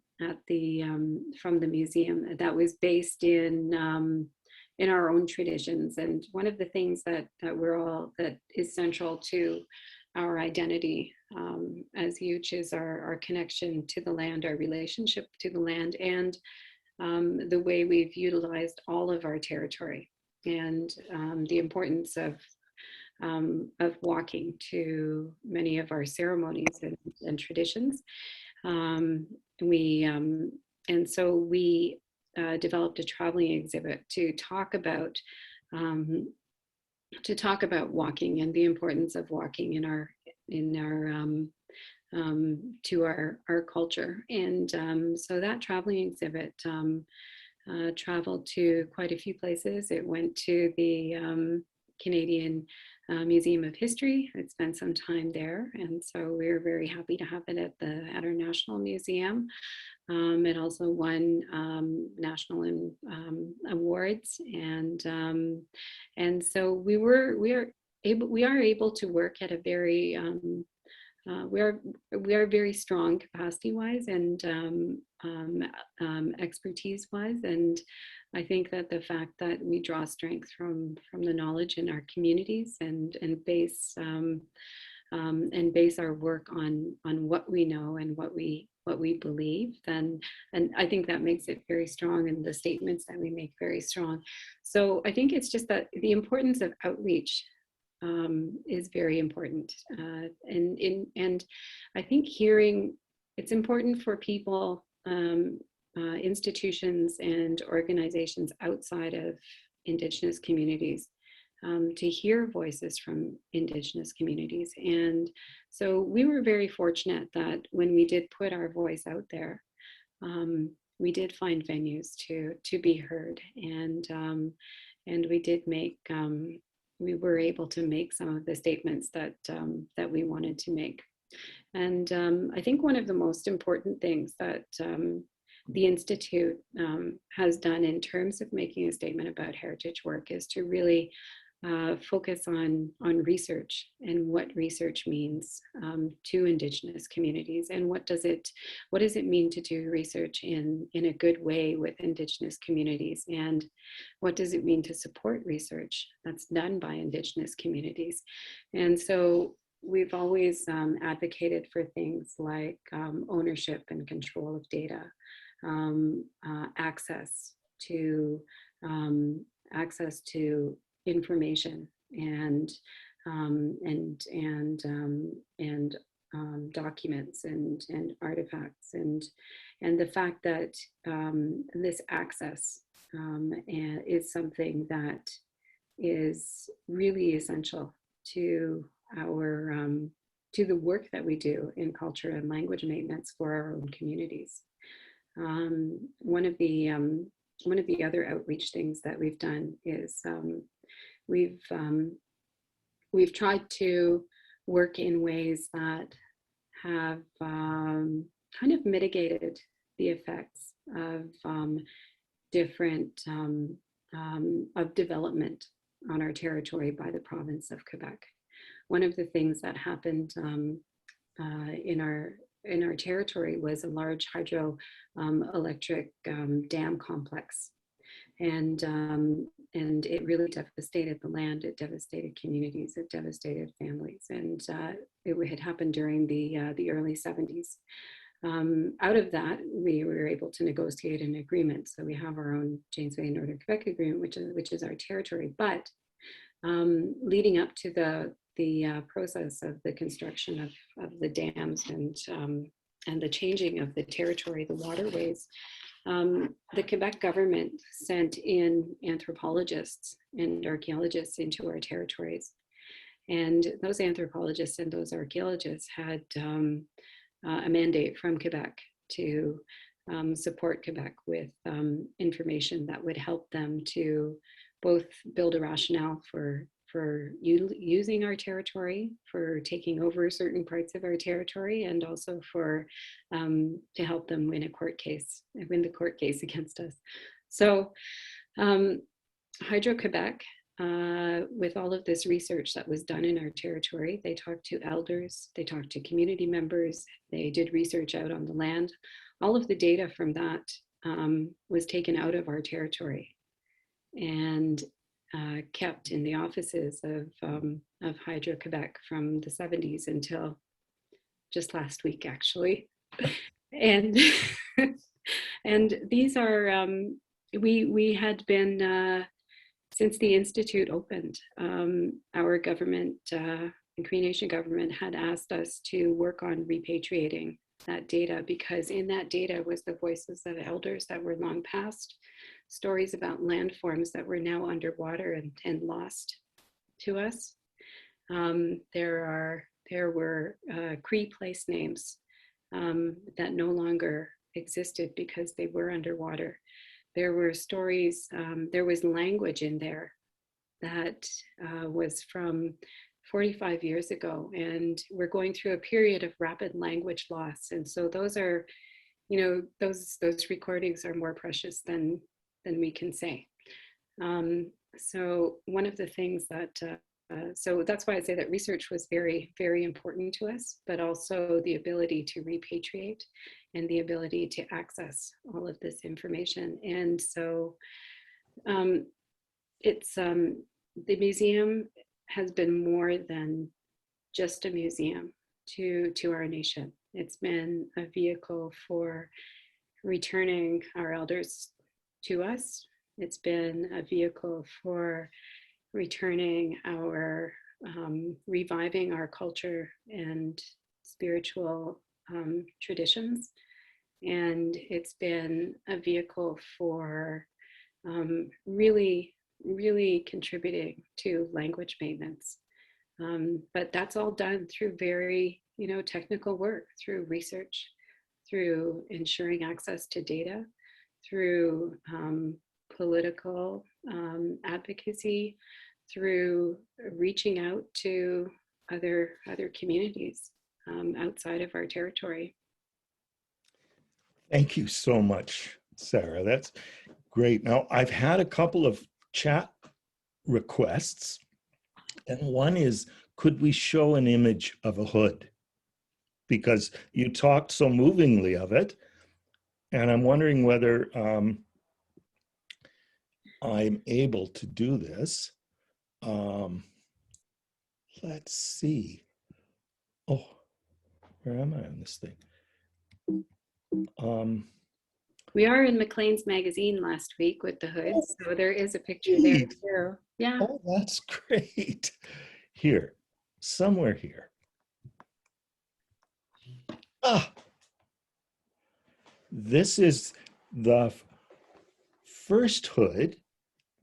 [SPEAKER 6] the museum that was based in our own traditions. And one of the things that is central to our identity as Yuch is our connection to the land, our relationship to the land, and the way we've utilized all of our territory, and the importance of walking to many of our ceremonies and traditions. And so we developed a traveling exhibit to talk about walking and the importance of walking to our culture. And so that traveling exhibit traveled to quite a few places. It went to the Canadian Museum of History. It spent some time there, and so we're very happy to have it at our National Museum. It also won national awards, and so we are able to work at a very we are very strong capacity-wise and expertise-wise, and I think that the fact that we draw strength from the knowledge in our communities and base our work on what we know and what we believe, and I think that makes it very strong, and the statements that we make very strong. So I think it's just that the importance of outreach is very important, and I think it's important for people, institutions and organizations outside of Indigenous communities to hear voices from Indigenous communities. And so we were very fortunate that when we did put our voice out there, we did find venues to be heard, and we did we were able to make some of the statements that we wanted to make. And I think one of the most important things that the Institute has done in terms of making a statement about heritage work is to really focus on research and what research means to Indigenous communities, and what does it mean to do research in a good way with Indigenous communities, and what does it mean to support research that's done by Indigenous communities. And so we've always advocated for things like ownership and control of data, access to information, and documents and artifacts, and the fact that this access is something that is really essential to the work that we do in culture and language maintenance for our own communities. One of the other outreach things that we've done is we've tried to work in ways that have kind of mitigated the effects of different of development on our territory by the province of Quebec. One of the things that happened in our territory was a large hydroelectric dam complex, and and it really devastated the land, it devastated communities, it devastated families, and it had happened during the early 70s. Out of that, we were able to negotiate an agreement. So we have our own James Bay Northern Quebec Agreement, which is our territory. But leading up to the process of the construction of the dams and the changing of the territory, the waterways, the Quebec government sent in anthropologists and archaeologists into our territories. And those anthropologists and those archaeologists had a mandate from Quebec to support Quebec with information that would help them to both build a rationale for using our territory, for taking over certain parts of our territory, and also for to help them win the court case against us. So Hydro-Quebec, with all of this research that was done in our territory, they talked to elders, they talked to community members, they did research out on the land. All of the data from that was taken out of our territory and kept in the offices of Hydro-Quebec from the 70s until just last week, actually. And and these are we had been since the Institute opened, our government, the Cree Nation government, had asked us to work on repatriating that data, because in that data was the voices of elders that were long past, stories about landforms that were now underwater and lost to us. There were Cree place names that no longer existed because they were underwater. There were stories, there was language in there that was from 45 years ago, and we're going through a period of rapid language loss. And so those are, those recordings are more precious than we can say. So one of the things that, so that's why I say that research was very, very important to us, but also the ability to repatriate and the ability to access all of this information. And so it's, the museum has been more than just a museum to our nation. It's been a vehicle for returning our elders to us. It's been a vehicle for returning our, reviving our culture and spiritual traditions. And it's been a vehicle for really contributing to language maintenance. But that's all done through very, technical work, through research, through ensuring access to data, through political advocacy, through reaching out to other communities outside of our territory.
[SPEAKER 3] Thank you so much, Sarah. That's great. Now, I've had a couple of chat requests, and one is, could we show an image of a hood? Because you talked so movingly of it, and I'm wondering whether I'm able to do this. Let's see. Oh, where am I on this thing?
[SPEAKER 6] We are in Maclean's magazine last week with the hoods, so there is a picture there too. Yeah.
[SPEAKER 3] Oh, that's great. Here, somewhere here. This is the first hood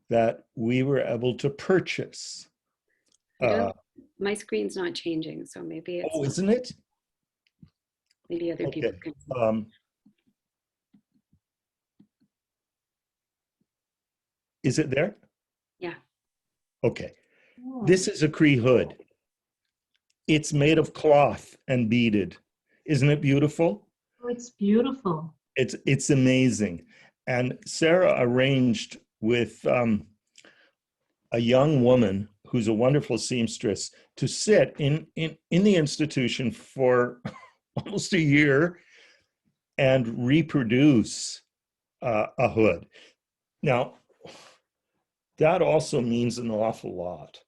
[SPEAKER 3] that we were able to purchase.
[SPEAKER 6] My screen's not changing, so maybe it's.
[SPEAKER 3] Oh, isn't it?
[SPEAKER 6] Maybe other people can.
[SPEAKER 3] Is it there?
[SPEAKER 6] Yeah.
[SPEAKER 3] Okay. This is a Cree hood. It's made of cloth and beaded. Isn't it beautiful?
[SPEAKER 1] Oh, it's beautiful.
[SPEAKER 3] It's amazing. And Sarah arranged with a young woman who's a wonderful seamstress to sit in the institution for almost a year and reproduce a hood. Now, that also means an awful lot,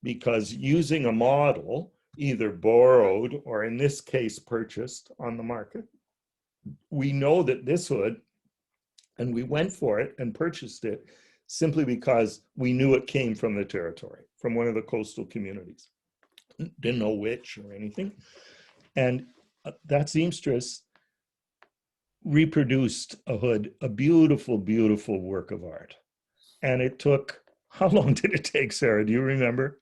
[SPEAKER 3] because using a model, either borrowed or in this case purchased on the market, we know that this hood, and we went for it and purchased it simply because we knew it came from the territory, from one of the coastal communities. Didn't know which or anything. And that seamstress reproduced a hood, a beautiful, beautiful work of art. And it took, how long did it take, Sarah? Do you remember?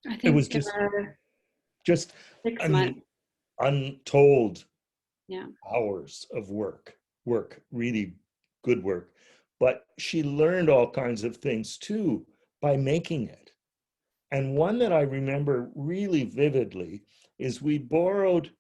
[SPEAKER 6] I think
[SPEAKER 3] It was just
[SPEAKER 6] 6
[SPEAKER 3] I
[SPEAKER 6] months.
[SPEAKER 3] mean, untold
[SPEAKER 6] Yeah.
[SPEAKER 3] hours of work, really good work. But she learned all kinds of things too by making it. And one that I remember really vividly is we borrowed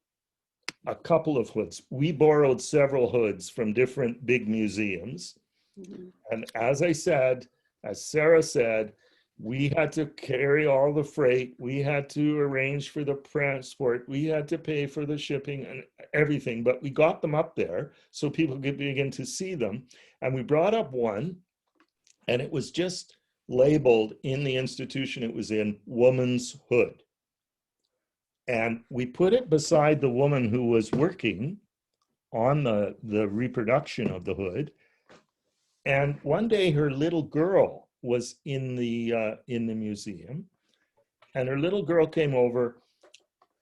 [SPEAKER 3] a couple of hoods. We borrowed several hoods from different big museums.
[SPEAKER 6] Mhm.
[SPEAKER 3] And as I said, as Sarah said, we had to carry all the freight. We had to arrange for the transport. We had to pay for the shipping and everything, but we got them up there so people could begin to see them. And we brought up one, and it was just labeled in the institution it was in, woman's hood. And we put it beside the woman who was working on the reproduction of the hood. And one day her little girl was in the museum, and her little girl came over,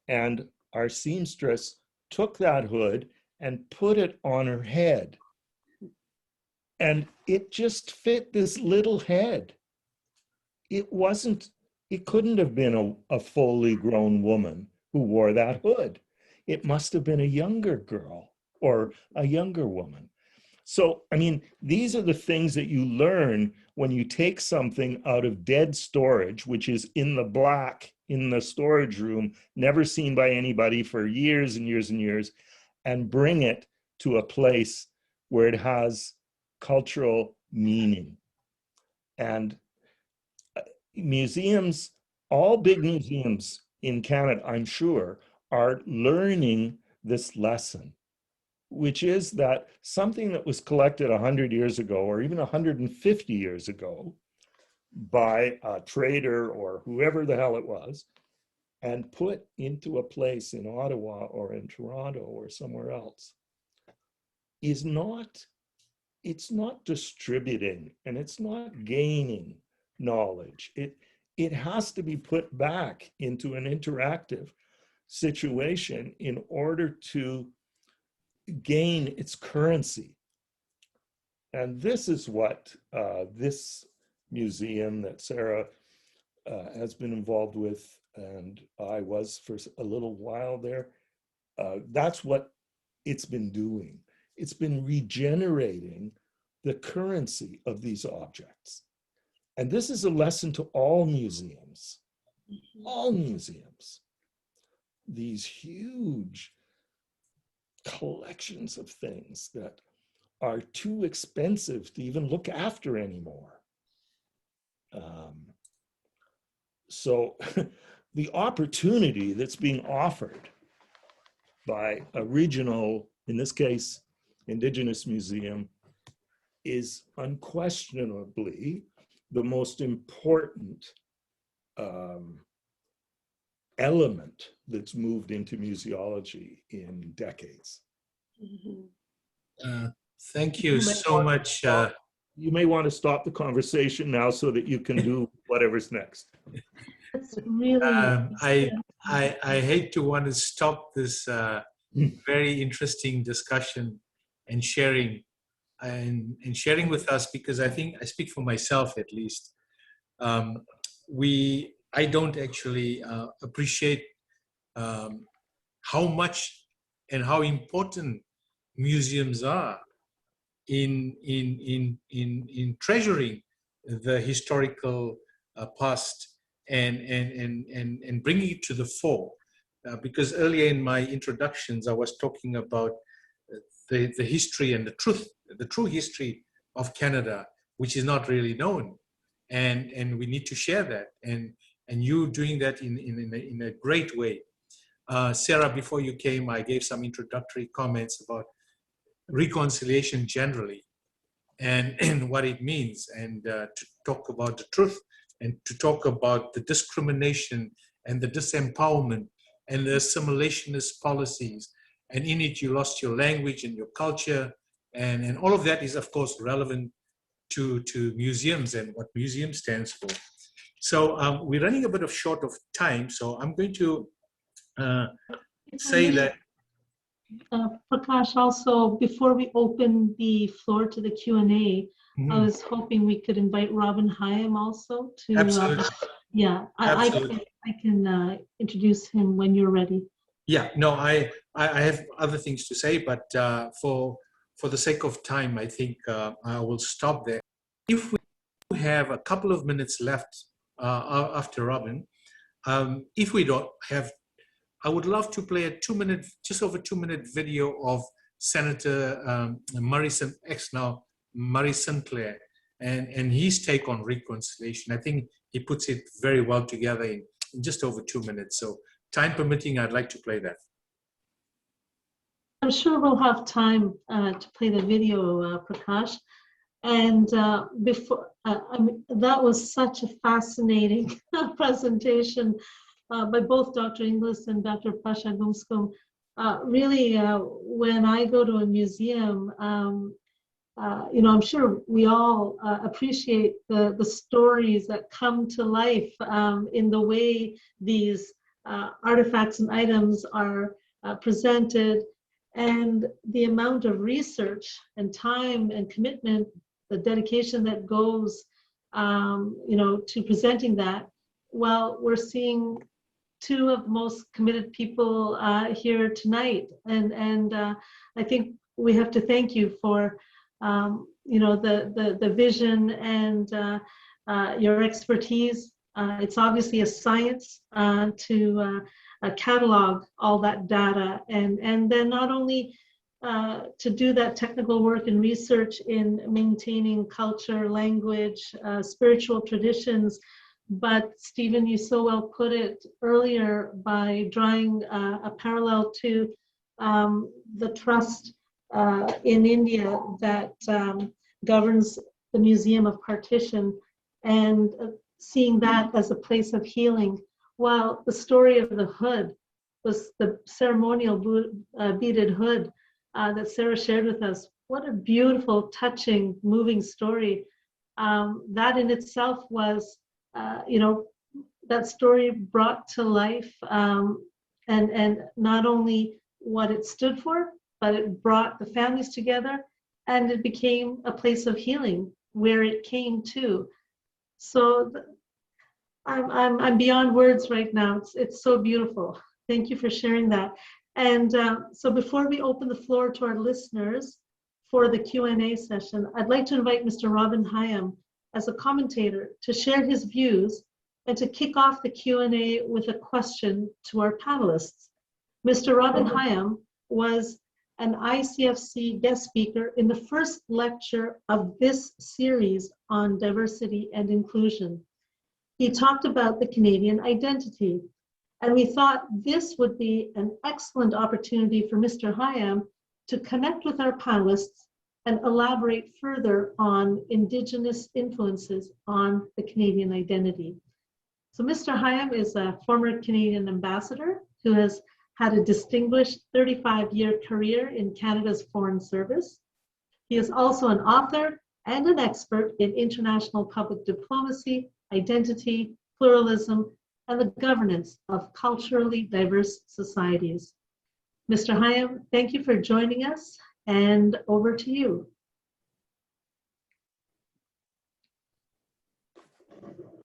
[SPEAKER 3] and our seamstress took that hood and put it on her head. And it just fit this little head. It couldn't have been a fully grown woman who wore that hood. It must have been a younger girl or a younger woman. So, I mean, these are the things that you learn when you take something out of dead storage, which is in the black in the storage room, never seen by anybody for years and years and years, and bring it to a place where it has cultural meaning. And museums, all big museums in Canada, I'm sure, are learning this lesson, which is that something that was collected 100 years ago, or even 150 years ago, by a trader or whoever the hell it was, and put into a place in Ottawa or in Toronto or somewhere else, it's not distributing and it's not gaining knowledge. It has to be put back into an interactive situation in order to gain its currency. And this is what this museum that Sarah has been involved with, and I was for a little while there, that's what it's been doing. It's been regenerating the currency of these objects. And this is a lesson to all museums, all museums. These huge collections of things that are too expensive to even look after anymore. So the opportunity that's being offered by a regional, in this case, Indigenous museum, is unquestionably the most important element that's moved into museology in decades.
[SPEAKER 2] Thank you so much.
[SPEAKER 3] You may want to stop the conversation now so that you can do whatever's next.
[SPEAKER 1] It's really.
[SPEAKER 2] I hate to want to stop this very interesting discussion and sharing with us, because I think I speak for myself at least. I don't actually appreciate how much and how important museums are in treasuring the historical past and bringing it to the fore. Because earlier in my introductions, I was talking about the history and the true history of Canada, which is not really known, and we need to share that. And you doing that in a great way. Sarah, before you came, I gave some introductory comments about reconciliation generally. and what it means, and to talk about the truth, and to talk about the discrimination and the disempowerment and the assimilationist policies. And in it, you lost your language and your culture. And all of that is, of course, relevant to museums and what museum stands for. So we're running a bit of short of time. So I'm going to say that.
[SPEAKER 1] Prakash, also, before we open the floor to the Q&A, I was hoping we could invite Robin Hyam also to.
[SPEAKER 2] Absolutely.
[SPEAKER 1] Yeah,
[SPEAKER 2] Absolutely.
[SPEAKER 1] I can introduce him when you're ready.
[SPEAKER 2] Yeah, no, I have other things to say, but for the sake of time, I think I will stop there. If we have a couple of minutes left after Robin, if we don't have, I would love to play a 2-minute, just over 2-minute video of Senator Murray Sinclair and his take on reconciliation. I think he puts it very well together in just over 2 minutes. So time permitting, I'd like to play that.
[SPEAKER 1] I'm sure we'll have time to play the video, Prakash. And before, I mean, that was such a fascinating presentation by both Dr. Inglis and Dr. Pashagumskum. Really, when I go to a museum, you know, I'm sure we all appreciate the stories that come to life in the way these artifacts and items are presented, and the amount of research and time and commitment, the dedication that goes, you know, to presenting that. Well, we're seeing two of the most committed people here tonight, and I think we have to thank you for you know, the vision and your expertise. It's obviously a science to catalog all that data, and then not only to do that technical work and research in maintaining culture, language, spiritual traditions. But Stephen, you so well put it earlier by drawing a parallel to the trust in India that governs the Museum of Partition, and seeing that as a place of healing. While the story of the hood was the ceremonial beaded hood that Sarah shared with us. What a beautiful, touching, moving story. That in itself was, you know, that story brought to life, and not only what it stood for, but it brought the families together, and it became a place of healing where it came to. So I'm beyond words right now. It's so beautiful. Thank you for sharing that. And so before we open the floor to our listeners for the Q&A session, I'd like to invite Mr. Robin Hyam as a commentator to share his views and to kick off the Q&A with a question to our panelists. Mr. Robin Hyam was an ICFC guest speaker in the first lecture of this series on diversity and inclusion. He talked about the Canadian identity, and we thought this would be an excellent opportunity for Mr. Hyam to connect with our panelists and elaborate further on Indigenous influences on the Canadian identity. So Mr. Hyam is a former Canadian ambassador who has had a distinguished 35-year career in Canada's Foreign Service. He is also an author and an expert in international public diplomacy, identity, pluralism, and the governance of culturally diverse societies. Mr. Hyam, thank you for joining us, and over to you.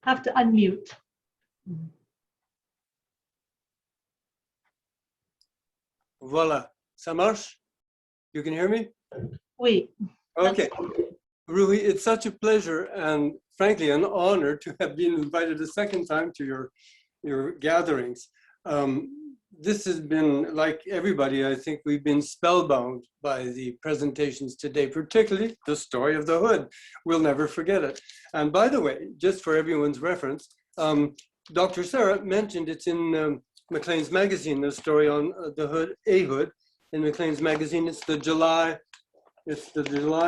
[SPEAKER 1] Have to unmute.
[SPEAKER 7] Voila, ça marche? You can hear me?
[SPEAKER 1] Wait.
[SPEAKER 7] Okay. Roohi, it's such a pleasure and frankly an honor to have been invited a second time to your gatherings. This has been, like everybody, I think we've been spellbound by the presentations today, particularly the story of the hood. We'll never forget it. And by the way, just for everyone's reference, Dr. Sarah mentioned it's in Maclean's magazine, the story on the hood, a hood in Maclean's magazine. It's the July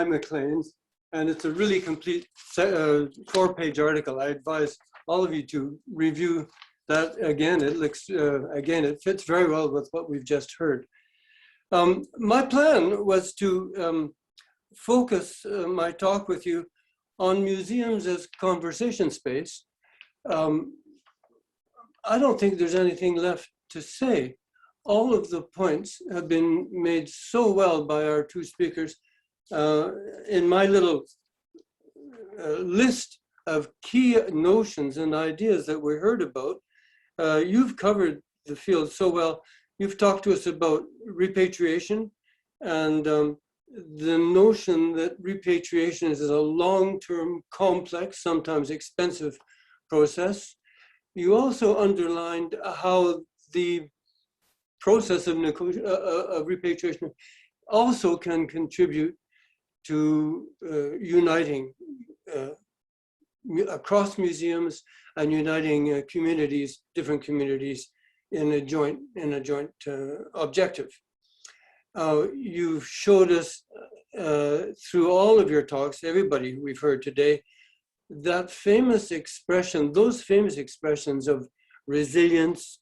[SPEAKER 7] Maclean's. And it's a really complete 4-page article. I advise all of you to review that again. It looks, again, it fits very well with what we've just heard. My plan was to focus my talk with you on museums as conversation space. I don't think there's anything left to say. All of the points have been made so well by our two speakers. In my little list of key notions and ideas that we heard about, you've covered the field so well. You've talked to us about repatriation and the notion that repatriation is a long-term, complex, sometimes expensive process. You also underlined how the process of repatriation also can contribute to uniting across museums and uniting communities, different communities, in a joint objective. You've showed us through all of your talks, everybody we've heard today, that famous expression, those famous expressions of resilience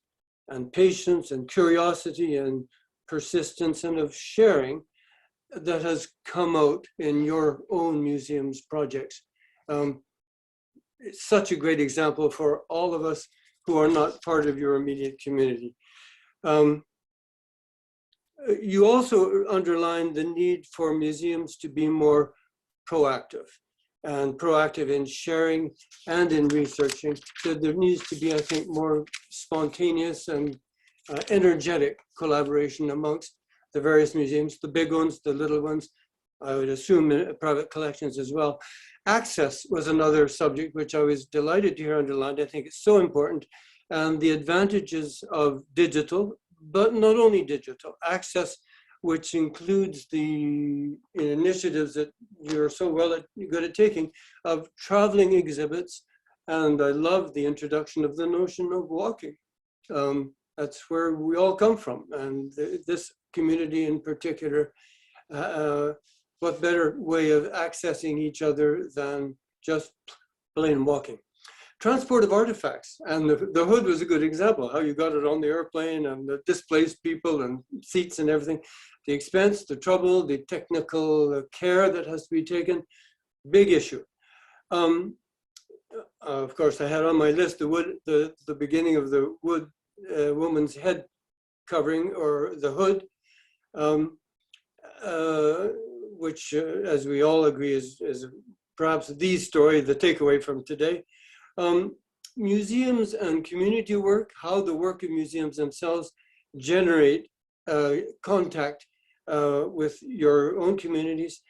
[SPEAKER 7] and patience and curiosity and persistence and of sharing that has come out in your own museum's projects. It's such a great example for all of us who are not part of your immediate community. You also underlined the need for museums to be more proactive in sharing and in researching. So there needs to be, I think, more spontaneous and energetic collaboration amongst the various museums, the big ones, the little ones, I would assume private collections as well. Access was another subject which I was delighted to hear underlined. I think it's so important. And the advantages of digital, but not only digital, access, which includes the initiatives that you're so good at taking, of traveling exhibits. And I love the introduction of the notion of walking. That's where we all come from. And this community in particular, what better way of accessing each other than just plain walking? Transport of artifacts, and the hood was a good example, how you got it on the airplane and the displaced people and seats and everything. The expense, the trouble, the technical care that has to be taken, big issue. Of course, I had on my list the wood, the beginning of the wood woman's head covering, or the hood, which, as we all agree, is perhaps the story, the takeaway from today. Museums and community work, how the work of museums themselves generate contact with your own communities.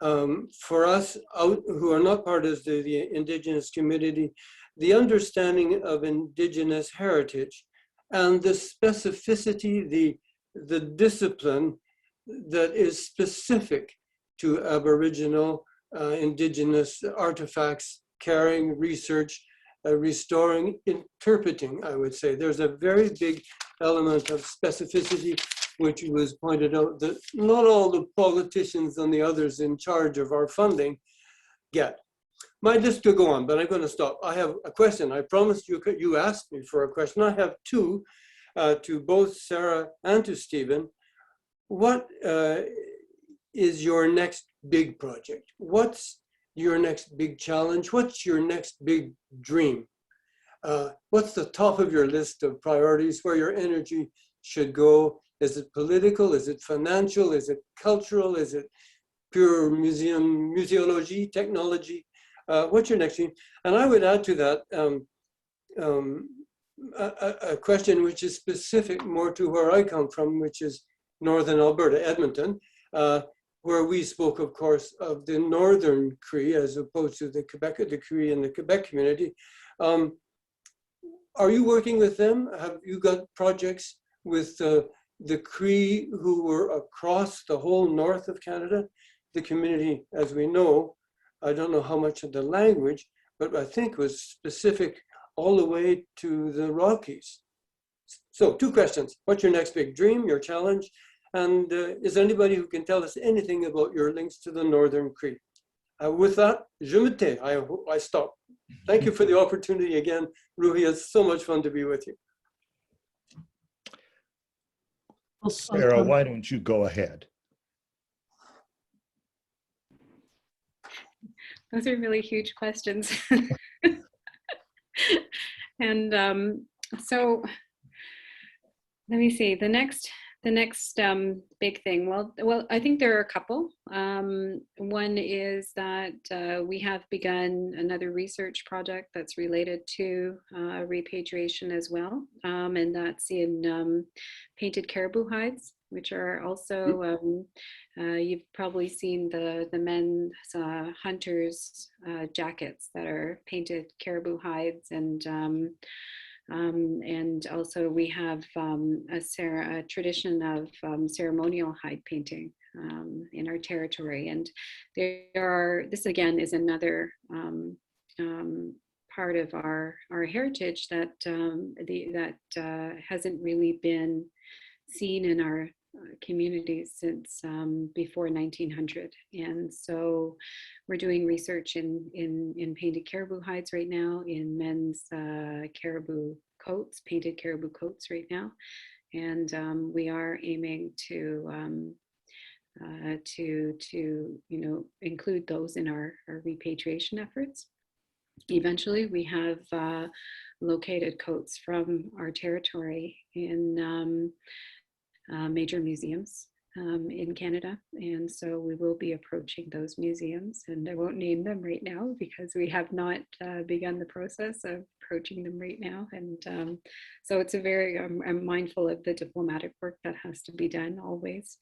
[SPEAKER 7] For us who are not part of the Indigenous community, the understanding of Indigenous heritage and the specificity, the discipline that is specific to Aboriginal Indigenous artifacts, carrying, research, restoring, interpreting, I would say. There's a very big element of specificity, which was pointed out that not all the politicians and the others in charge of our funding get. My list could go on, but I'm going to stop. I have a question. I promised you asked me for a question. I have two to both Sarah and to Stephen. What is your next big project? What's your next big challenge? What's your next big dream? What's the top of your list of priorities, where your energy should go? Is it political? Is it financial? Is it cultural? Is it pure museology, technology? What's your next dream? And I would add to that a question which is specific more to where I come from, which is Northern Alberta, Edmonton, where we spoke, of course, of the Northern Cree as opposed to the Quebec, the Cree and the Quebec community. Are you working with them? Have you got projects with the Cree who were across the whole north of Canada? The community, as we know, I don't know how much of the language, but I think was specific all the way to the Rockies. So 2 questions. What's your next big dream, your challenge? And is there anybody who can tell us anything about your links to the Northern Cree? With that, je me tais. I stop. Thank you for the opportunity again, Roohi. It's so much fun to be with you.
[SPEAKER 3] Sarah, why don't you go ahead?
[SPEAKER 6] Those are really huge questions. And so let me see, the next big thing. Well, I think there are a couple. One is that we have begun another research project that's related to repatriation as well, and that's in painted caribou hides, which are also, you've probably seen the men's hunters jackets that are painted caribou hides, and also we have a tradition of ceremonial hide painting in our territory. And this again is another part of our heritage that hasn't really been seen in our communities since before 1900. And so we're doing research in painted caribou hides right now, in men's caribou coats, painted caribou coats right now. And we are aiming to include those in our repatriation efforts. Eventually, we have located coats from our territory in major museums in Canada, and so we will be approaching those museums, and I won't name them right now because we have not begun the process of approaching them right now. And so it's I'm mindful of the diplomatic work that has to be done always.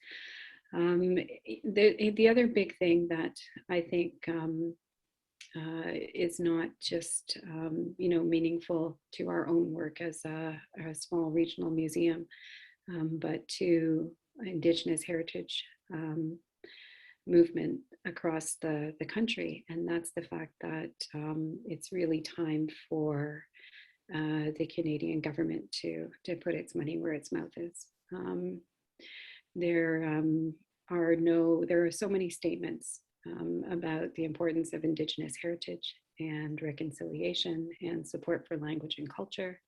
[SPEAKER 6] The other big thing that I think is not just meaningful to our own work as a small regional museum, but to Indigenous heritage movement across the country. And that's the fact that it's really time for the Canadian government to put its money where its mouth is. There are so many statements about the importance of Indigenous heritage and reconciliation and support for language and culture.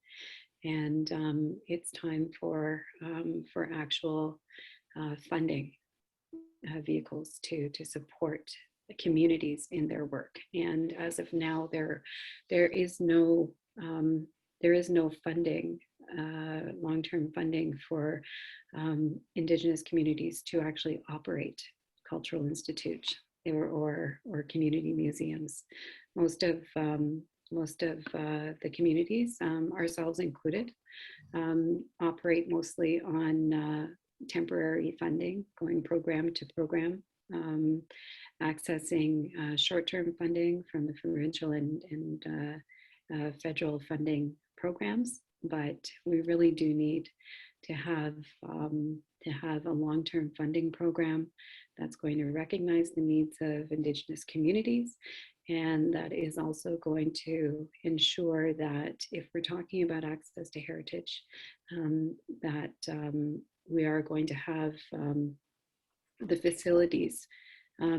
[SPEAKER 6] And it's time for actual funding vehicles to support the communities in their work. And as of now, there is no funding, long-term funding for Indigenous communities to actually operate cultural institutes or community museums. Most of the communities, ourselves included, operate mostly on temporary funding, going program to program, accessing short-term funding from the provincial and federal funding programs. But we really do need to have a long-term funding program that's going to recognize the needs of Indigenous communities, and that is also going to ensure that if we're talking about access to heritage, that we are going to have the facilities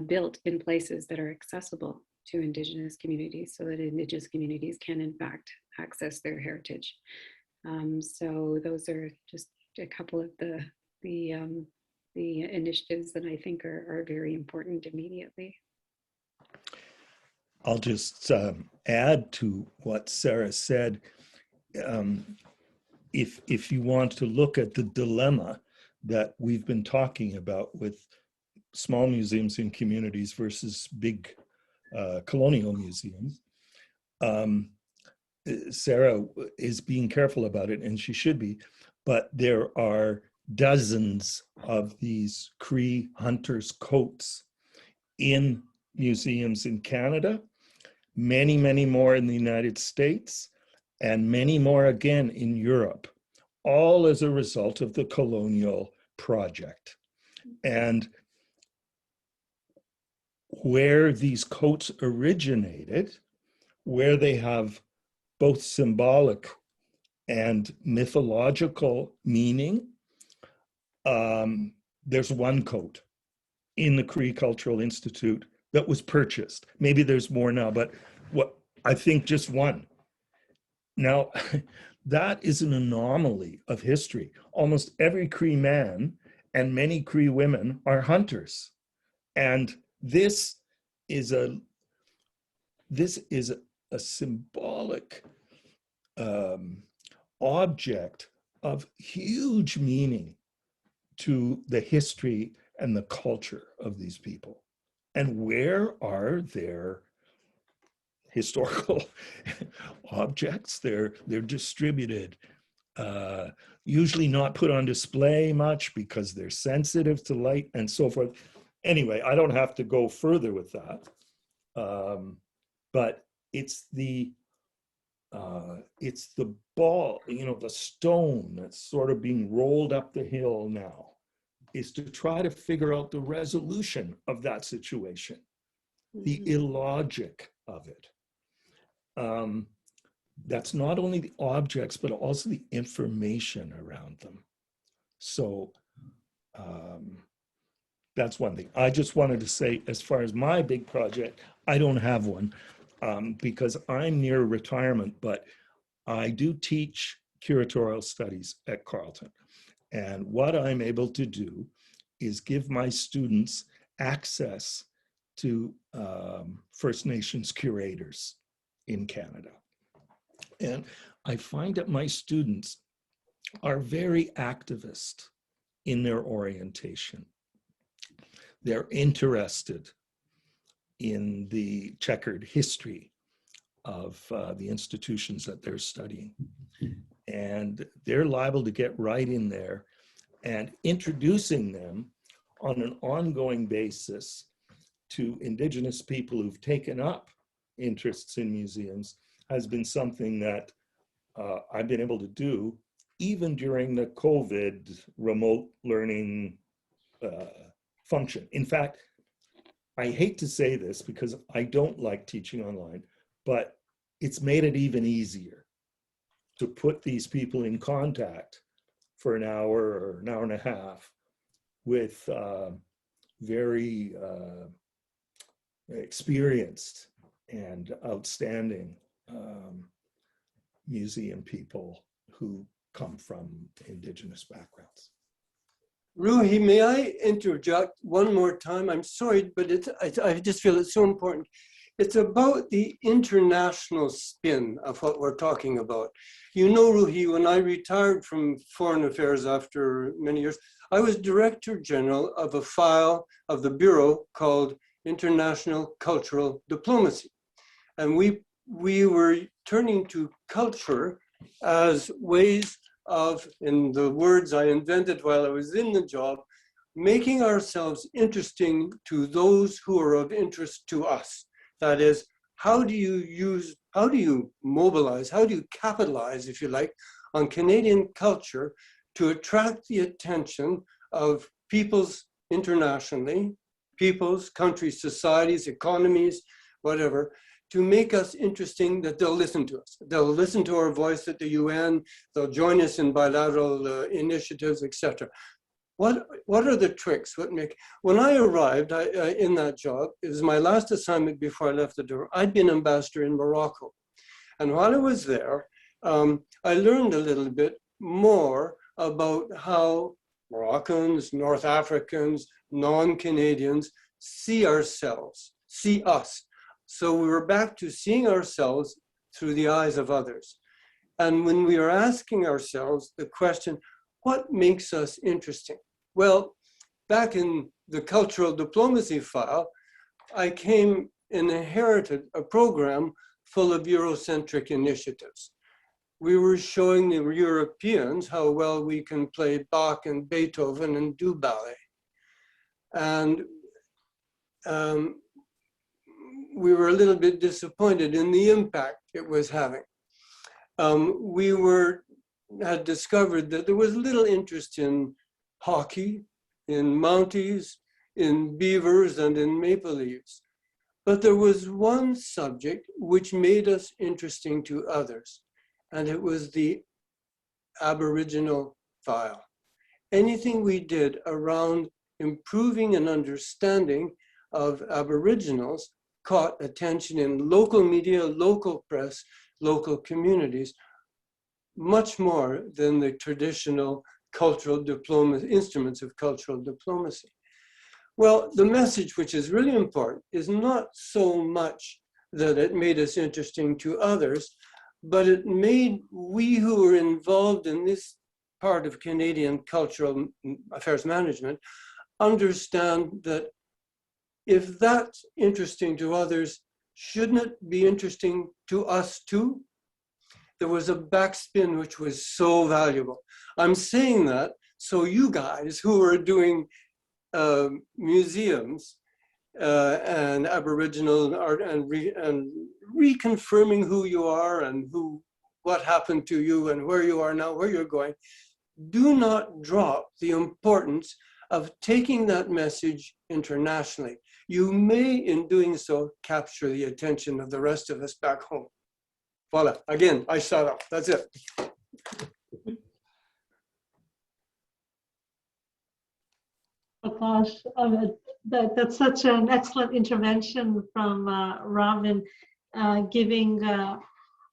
[SPEAKER 6] built in places that are accessible to Indigenous communities, so that Indigenous communities can in fact access their heritage. So those are just a couple of the initiatives that I think are very important immediately.
[SPEAKER 3] I'll just add to what Sarah said. If you want to look at the dilemma that we've been talking about with small museums in communities versus big colonial museums, Sarah is being careful about it, and she should be, but there are dozens of these Cree hunters' coats in museums in Canada, many, many more in the United States, and many more again in Europe, all as a result of the colonial project. And where these coats originated, where they have both symbolic and mythological meaning, there's one coat in the Cree Cultural Institute that was purchased. Maybe there's more now, but what I think just one. Now, that is an anomaly of history. Almost every Cree man and many Cree women are hunters. And this is a symbolic object of huge meaning to the history and the culture of these people. And where are their historical objects? They're distributed, usually not put on display much because they're sensitive to light and so forth. Anyway, I don't have to go further with that. But it's the ball, the stone that's sort of being rolled up the hill now, is to try to figure out the resolution of that situation, the illogic of it. That's not only the objects, but also the information around them. So that's one thing. I just wanted to say, as far as my big project, I don't have one because I'm near retirement, but I do teach curatorial studies at Carleton. And what I'm able to do is give my students access to First Nations curators in Canada. And I find that my students are very activist in their orientation. They're interested in the checkered history of the institutions that they're studying. And they're liable to get right in there, and introducing them on an ongoing basis to Indigenous people who've taken up interests in museums has been something that I've been able to do even during the COVID remote learning function. In fact, I hate to say this because I don't like teaching online, but it's made it even easier to put these people in contact for an hour or an hour and a half with very experienced and outstanding museum people who come from Indigenous backgrounds.
[SPEAKER 7] Roohi, may I interject one more time? I'm sorry, but I just feel it's so important. It's about the international spin of what we're talking about. You know, Roohi, when I retired from Foreign Affairs after many years, I was Director General of a file of the Bureau called International Cultural Diplomacy. And we were turning to culture as ways of, in the words I invented while I was in the job, making ourselves interesting to those who are of interest to us. That is, how do you mobilize, how do you capitalize, if you like, on Canadian culture to attract the attention of peoples internationally, peoples, countries, societies, economies, whatever, to make us interesting that they'll listen to us. They'll listen to our voice at the UN, they'll join us in bilateral initiatives, etc. What are the tricks? When I arrived in that job, it was my last assignment before I left the door. I'd been ambassador in Morocco. And while I was there, I learned a little bit more about how Moroccans, North Africans, non-Canadians see ourselves, see us. So we were back to seeing ourselves through the eyes of others. And when we are asking ourselves the question, what makes us interesting? Well, back in the cultural diplomacy file, I came and inherited a program full of Eurocentric initiatives. We were showing the Europeans how well we can play Bach and Beethoven and do ballet. And we were a little bit disappointed in the impact it was having. We had discovered that there was little interest in hockey, in Mounties, in beavers, and in maple leaves. But there was one subject which made us interesting to others, and it was the Aboriginal file. Anything we did around improving and understanding of Aboriginals caught attention in local media, local press, local communities, much more than the traditional cultural diplomacy, instruments of cultural diplomacy. Well, the message, which is really important, is not so much that it made us interesting to others, but it made we who were involved in this part of Canadian cultural affairs management understand that if that's interesting to others, shouldn't it be interesting to us too? There was a backspin which was so valuable. I'm saying that so you guys who are doing museums and Aboriginal art and reconfirming who you are and what happened to you and where you are now, where you're going, do not drop the importance of taking that message internationally. You may, in doing so, capture the attention of the rest of us back home. Voila, again, I shut up, that's it.
[SPEAKER 1] Prakash, that's such an excellent intervention from Robin, giving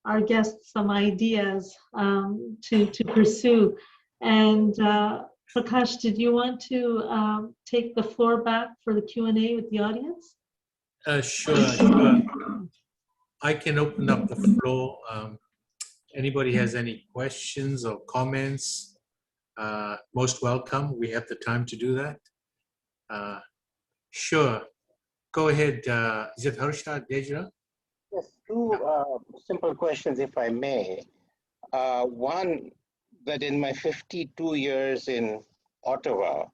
[SPEAKER 1] our guests some ideas to pursue. And Prakash, did you want to take the floor back for the Q&A with the audience?
[SPEAKER 2] Sure. I can open up the floor. Anybody has any questions or comments? Most welcome. We have the time to do that. Sure. Go ahead. Is it Harsha, Dejra?
[SPEAKER 8] Yes, two simple questions, if I may. One, that in my 52 years in Ottawa,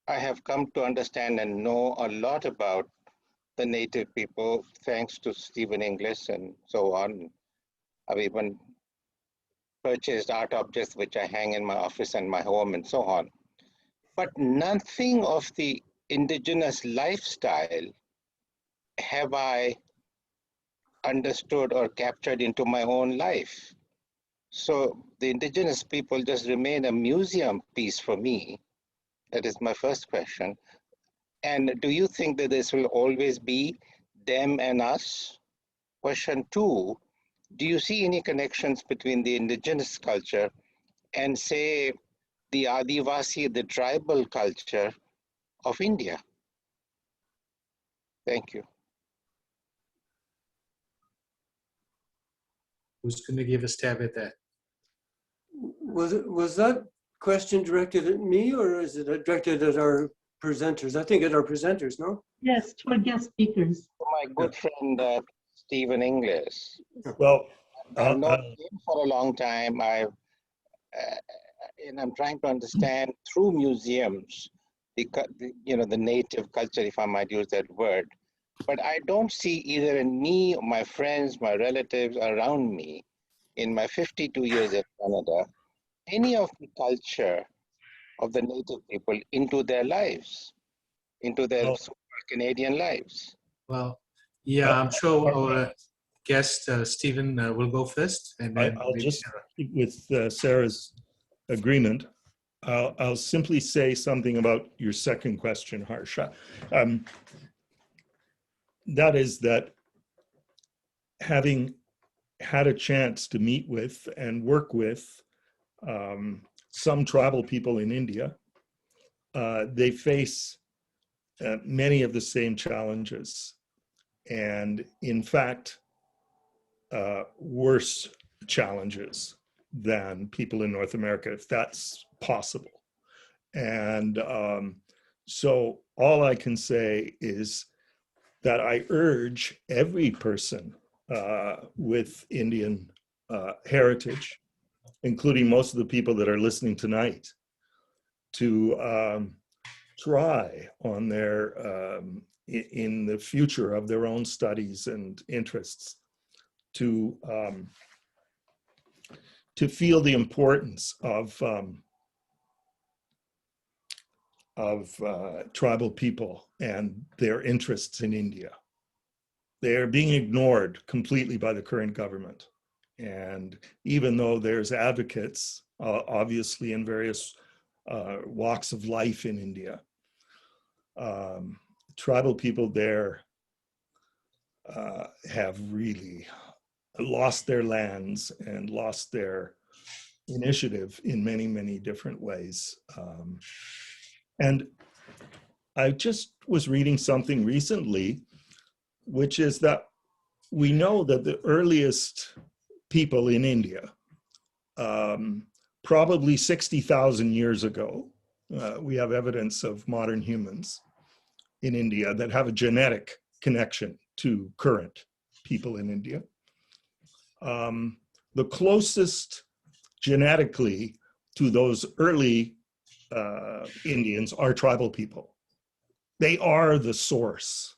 [SPEAKER 8] I have come to understand and know a lot about the Native people, thanks to Stephen Inglis and so on. I've even purchased art objects which I hang in my office and my home and so on. But nothing of the indigenous lifestyle have I understood or captured into my own life. So the indigenous people just remain a museum piece for me. That is my first question. And do you think that this will always be them and us? Question two, do you see any connections between the indigenous culture and, say, the Adivasi, the tribal culture of India? Thank you.
[SPEAKER 2] Who's going to give a stab at that?
[SPEAKER 7] Was that question directed at me or is it directed at our presenters? I think at our presenters, no?
[SPEAKER 1] Yes, to our guest speakers.
[SPEAKER 8] My good friend, Stephen Inglis.
[SPEAKER 3] Well,
[SPEAKER 8] I've known him for a long time. And I'm trying to understand through museums, the native culture, if I might use that word. But I don't see either in me, or my friends, my relatives around me, in my 52 years in Canada, any of the culture of the Native people into their lives, into their Canadian lives.
[SPEAKER 2] Well, yeah, I'm sure our guest, Stephen, will go first. And then
[SPEAKER 3] I'll just, with Sarah's agreement, I'll simply say something about your second question, Harsha. That is that having had a chance to meet with and work with some tribal people in India, they face many of the same challenges, and in fact, worse challenges than people in North America, if that's possible. And so all I can say is that I urge every person with Indian heritage, including most of the people that are listening tonight, to try on their, in the future of their own studies and interests, to feel the importance of tribal people and their interests in India. They are being ignored completely by the current government. And even though there's advocates, obviously in various walks of life in India, tribal people there have really lost their lands and lost their initiative in many, many different ways. And I just was reading something recently, which is that we know that the earliest people in India, probably 60,000 years ago, we have evidence of modern humans in India that have a genetic connection to current people in India. The closest genetically to those early Indians are tribal people. They are the source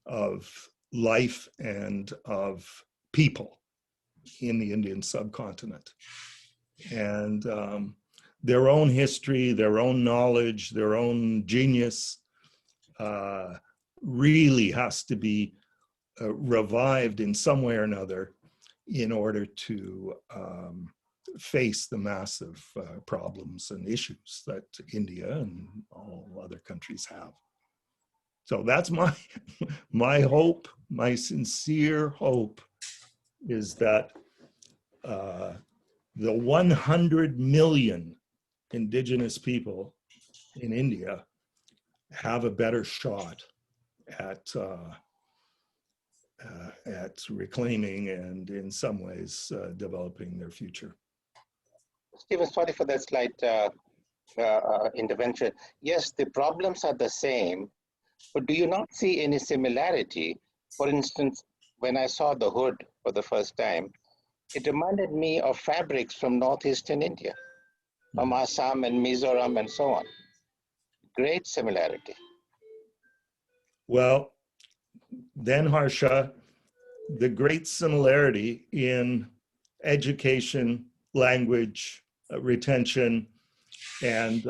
[SPEAKER 3] of life and of people in the Indian subcontinent. And their own history, their own knowledge, their own genius really has to be revived in some way or another in order to face the massive problems and issues that India and all other countries have. So that's my hope, my sincere hope is that the 100 million indigenous people in India have a better shot at reclaiming and in some ways developing their future.
[SPEAKER 8] Stephen, sorry for that slight intervention. Yes, the problems are the same, but do you not see any similarity? For instance, when I saw the hood for the first time, it reminded me of fabrics from northeastern India, from Assam and Mizoram and so on. Great similarity.
[SPEAKER 3] Well, then Harsha, the great similarity in education, language, retention, and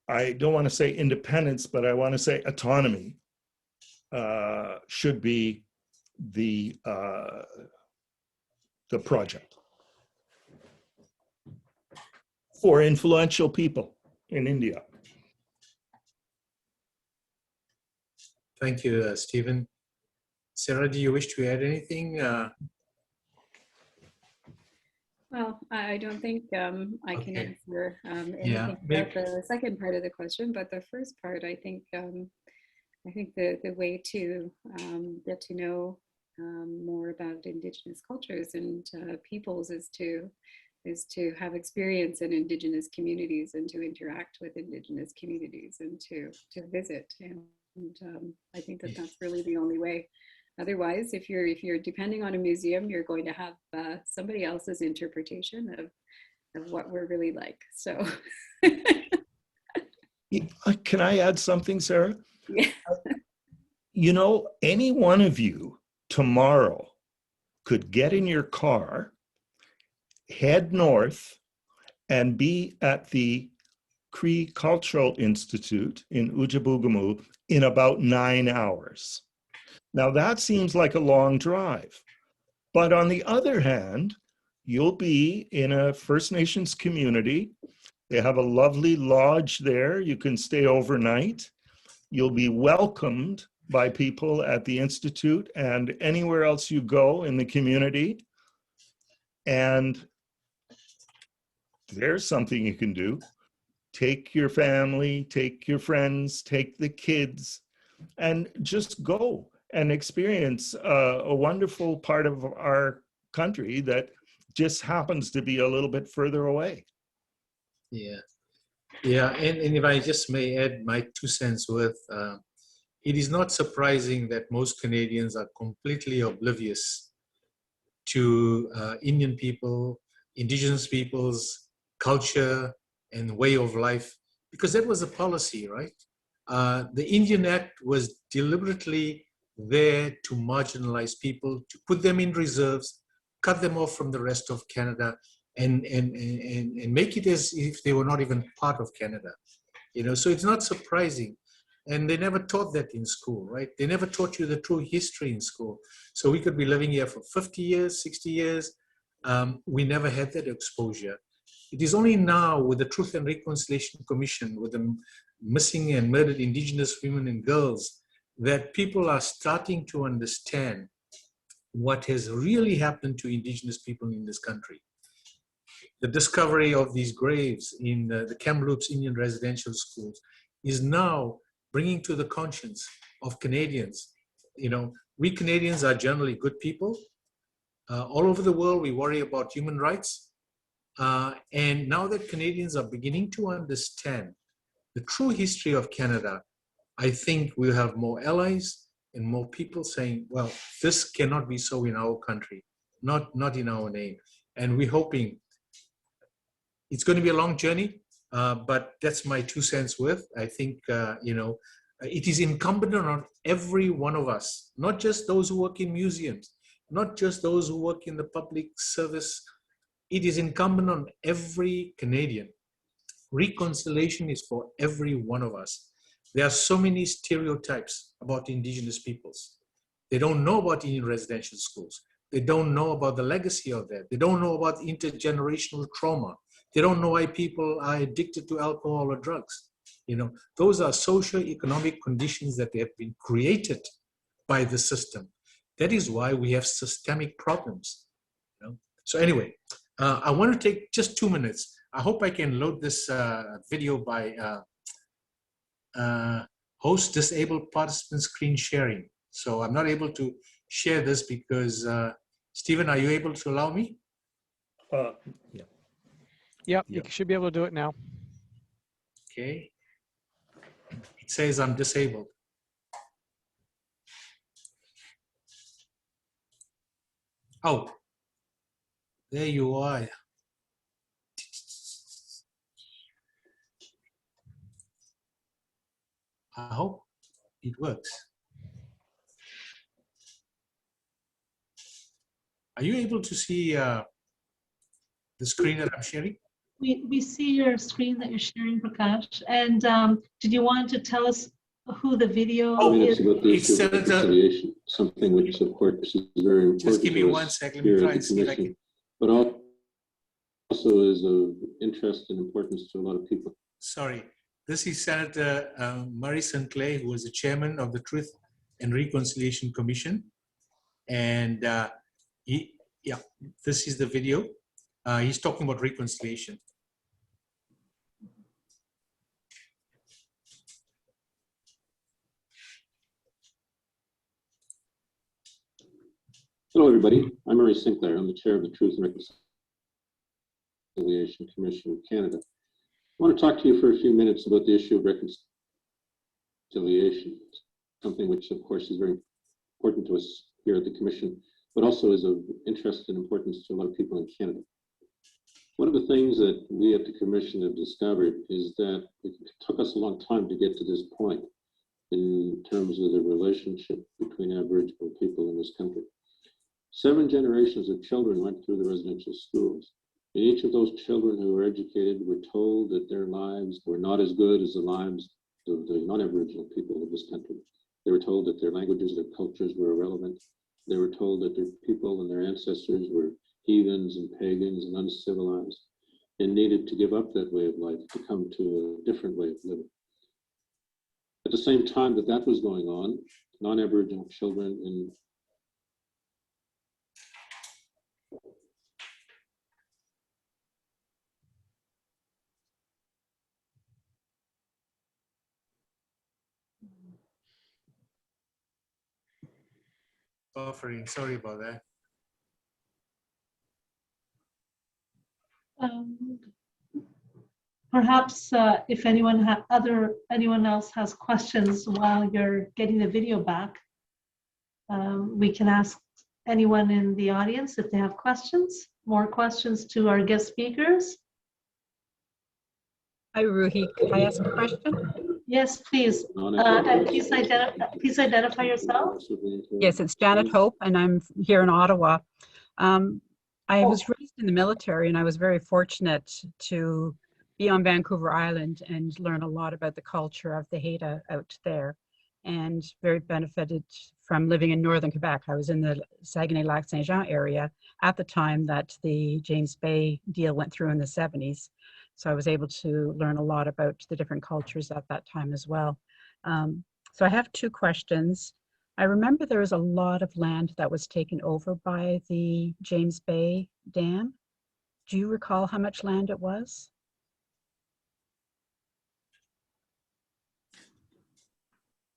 [SPEAKER 3] I don't want to say independence, but I want to say autonomy should be the project for influential people in India.
[SPEAKER 2] Thank you, Stephen. Sarah, do you wish to add anything?
[SPEAKER 6] Well, I don't think I can
[SPEAKER 2] Okay.
[SPEAKER 6] answer anything
[SPEAKER 2] Yeah,
[SPEAKER 6] about the second part of the question, but the first part, I think the way to get to know more about Indigenous cultures and peoples is to have experience in Indigenous communities and to interact with Indigenous communities and to visit. And I think that that's really the only way. Otherwise, if you're depending on a museum, you're going to have somebody else's interpretation of what we're really like. So,
[SPEAKER 3] can I add something, Sarah?
[SPEAKER 6] yeah.
[SPEAKER 3] You know, any one of you tomorrow could get in your car, head north, and be at the Cree Cultural Institute in Ujabugamu in about 9 hours. Now that seems like a long drive, but on the other hand, you'll be in a First Nations community. They have a lovely lodge there. You can stay overnight. You'll be welcomed by people at the Institute and anywhere else you go in the community. And there's something you can do. Take your family, take your friends, take the kids, and just go and experience a wonderful part of our country that just happens to be a little bit further away.
[SPEAKER 2] Yeah, yeah, and if I just may add my 2 cents worth, it is not surprising that most Canadians are completely oblivious to Indian people, Indigenous peoples, culture, and way of life, because that was a policy, right? The Indian Act was deliberately there to marginalize people, to put them in reserves, cut them off from the rest of Canada, and make it as if they were not even part of Canada. You know, so it's not surprising. And they never taught that in school, right? They never taught you the true history in school. So we could be living here for 50 years, 60 years. We never had that exposure. It is only now with the Truth and Reconciliation Commission, with the missing and murdered Indigenous women and girls, that people are starting to understand what has really happened to Indigenous people in this country. The discovery of these graves in the Kamloops Indian residential schools is now bringing to the conscience of Canadians. You know, we Canadians are generally good people. All over the world, we worry about human rights. And now that Canadians are beginning to understand the true history of Canada, I think we'll have more allies and more people saying, well, this cannot be so in our country, not in our name. And we're hoping it's going to be a long journey, but that's my 2 cents worth. I think, you know, it is incumbent on every one of us, not just those who work in museums, not just those who work in the public service. It is incumbent on every Canadian. Reconciliation is for every one of us. There are so many stereotypes about Indigenous peoples. They don't know about Indian residential schools. They don't know about the legacy of that. They don't know about intergenerational trauma. They don't know why people are addicted to alcohol or drugs. You know, those are socio-economic conditions that have been created by the system. That is why we have systemic problems. You know? So anyway, I want to take just 2 minutes. I hope I can load this video by host disabled participant screen sharing. So I'm not able to share this because, Stephen, are you able to allow me?
[SPEAKER 3] Yeah.
[SPEAKER 4] Yep, you should be able to do it now.
[SPEAKER 2] Okay. It says I'm disabled. Oh, there you are. I hope it works. Are you able to see the screen that I'm sharing?
[SPEAKER 1] We see your screen that you're sharing, Prakash. And did you want to tell us who the video is?
[SPEAKER 9] About the issue of reconciliation, something which, of course, is very important.
[SPEAKER 2] Just give me
[SPEAKER 9] to
[SPEAKER 2] 1
[SPEAKER 9] us
[SPEAKER 2] second. Let me
[SPEAKER 9] here
[SPEAKER 2] try
[SPEAKER 9] at
[SPEAKER 2] and
[SPEAKER 9] the
[SPEAKER 2] see if I
[SPEAKER 9] Commission,
[SPEAKER 2] can.
[SPEAKER 9] but also is of interest and importance to a lot of people.
[SPEAKER 2] Sorry. This is Senator Murray Sinclair, who was the chairman of the Truth and Reconciliation Commission. And this is the video. He's talking about reconciliation.
[SPEAKER 9] Hello, everybody. I'm Murray Sinclair. I'm the chair of the Truth and Reconciliation Commission of Canada. I want to talk to you for a few minutes about the issue of reconciliation, something which, of course, is very important to us here at the Commission, but also is of interest and importance to a lot of people in Canada. One of the things that we at the Commission have discovered is that it took us a long time to get to this point in terms of the relationship between Aboriginal people in this country. 7 generations of children went through the residential schools. And each of those children who were educated were told that their lives were not as good as the lives of the non-Aboriginal people of this country. They were told that their languages, their cultures were irrelevant. They were told that their people and their ancestors were heathens and pagans and uncivilized and needed to give up that way of life to come to a different way of living. At the same time that that was going on, non-Aboriginal children in
[SPEAKER 2] Buffering, sorry about that.
[SPEAKER 1] Perhaps if anyone else has questions while you're getting the video back, we can ask anyone in the audience if they have questions, more questions to our guest speakers.
[SPEAKER 10] Hi, Roohi. Can I ask a question?
[SPEAKER 1] Yes, please. And please identify yourself.
[SPEAKER 10] Yes, it's Janet Hope, and I'm here in Ottawa. I was raised in the military, and I was very fortunate to be on Vancouver Island and learn a lot about the culture of the Haida out there, and very benefited from living in northern Quebec. I was in the Saguenay-Lac-Saint-Jean area at the time that the James Bay deal went through in the 70s. So I was able to learn a lot about the different cultures at that time as well. So I have two questions. I remember there was a lot of land that was taken over by the James Bay Dam. Do you recall how much land it was?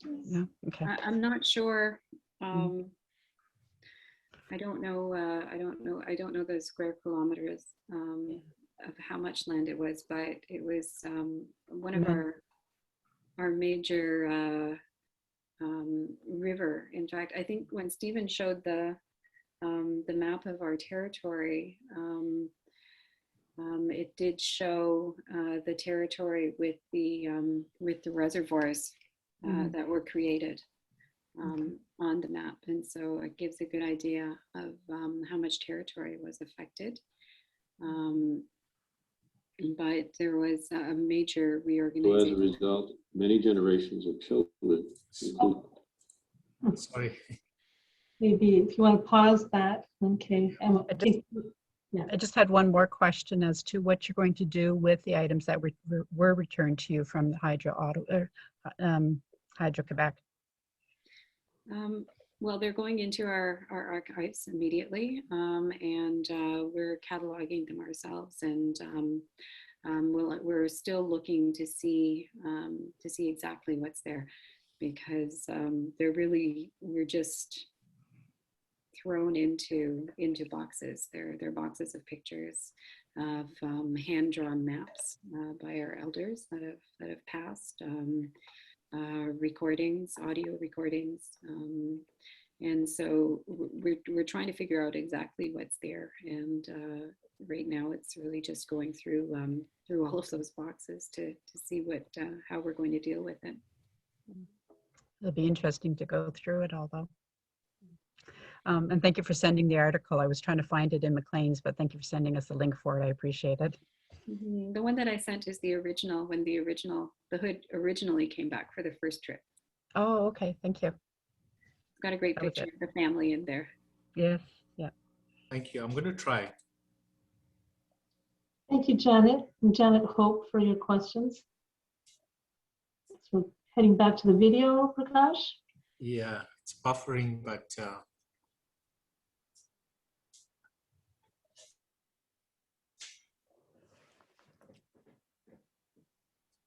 [SPEAKER 10] No? Okay.
[SPEAKER 6] I'm not sure. I don't know. I don't know the square kilometers of how much land it was, but it was one of our major river. In fact, I think when Stephen showed the map of our territory, it did show the territory with the reservoirs that were created on the map, and so it gives a good idea of how much territory was affected. But there was a major reorganization.
[SPEAKER 9] So as a result, many generations of children.
[SPEAKER 2] Sorry.
[SPEAKER 1] Maybe if you want to pause that, okay.
[SPEAKER 10] I just had one more question as to what you're going to do with the items that were returned to you from the Hydro Quebec.
[SPEAKER 6] Well, they're going into our archives immediately, and we're cataloging them ourselves, and we're still looking to see exactly what's there, because we're just thrown into boxes. They're boxes of pictures of hand-drawn maps by our elders that have passed. Recordings, audio recordings, and so we're trying to figure out exactly what's there. And right now, it's really just going through all of those boxes to see how we're going to deal with it.
[SPEAKER 10] It'll be interesting to go through it all, though. And thank you for sending the article. I was trying to find it in Maclean's, but thank you for sending us the link for it. I appreciate it.
[SPEAKER 6] The one that I sent is the original, when the hood originally came back for the first trip.
[SPEAKER 10] Oh, okay. Thank you.
[SPEAKER 6] It's got a great picture of the family in there.
[SPEAKER 10] Yes. Yeah.
[SPEAKER 2] Thank you. I'm going to try.
[SPEAKER 1] Thank you, Janet, and Janet Hope, for your questions. So heading back to the video, Prakash.
[SPEAKER 2] Yeah, it's buffering, but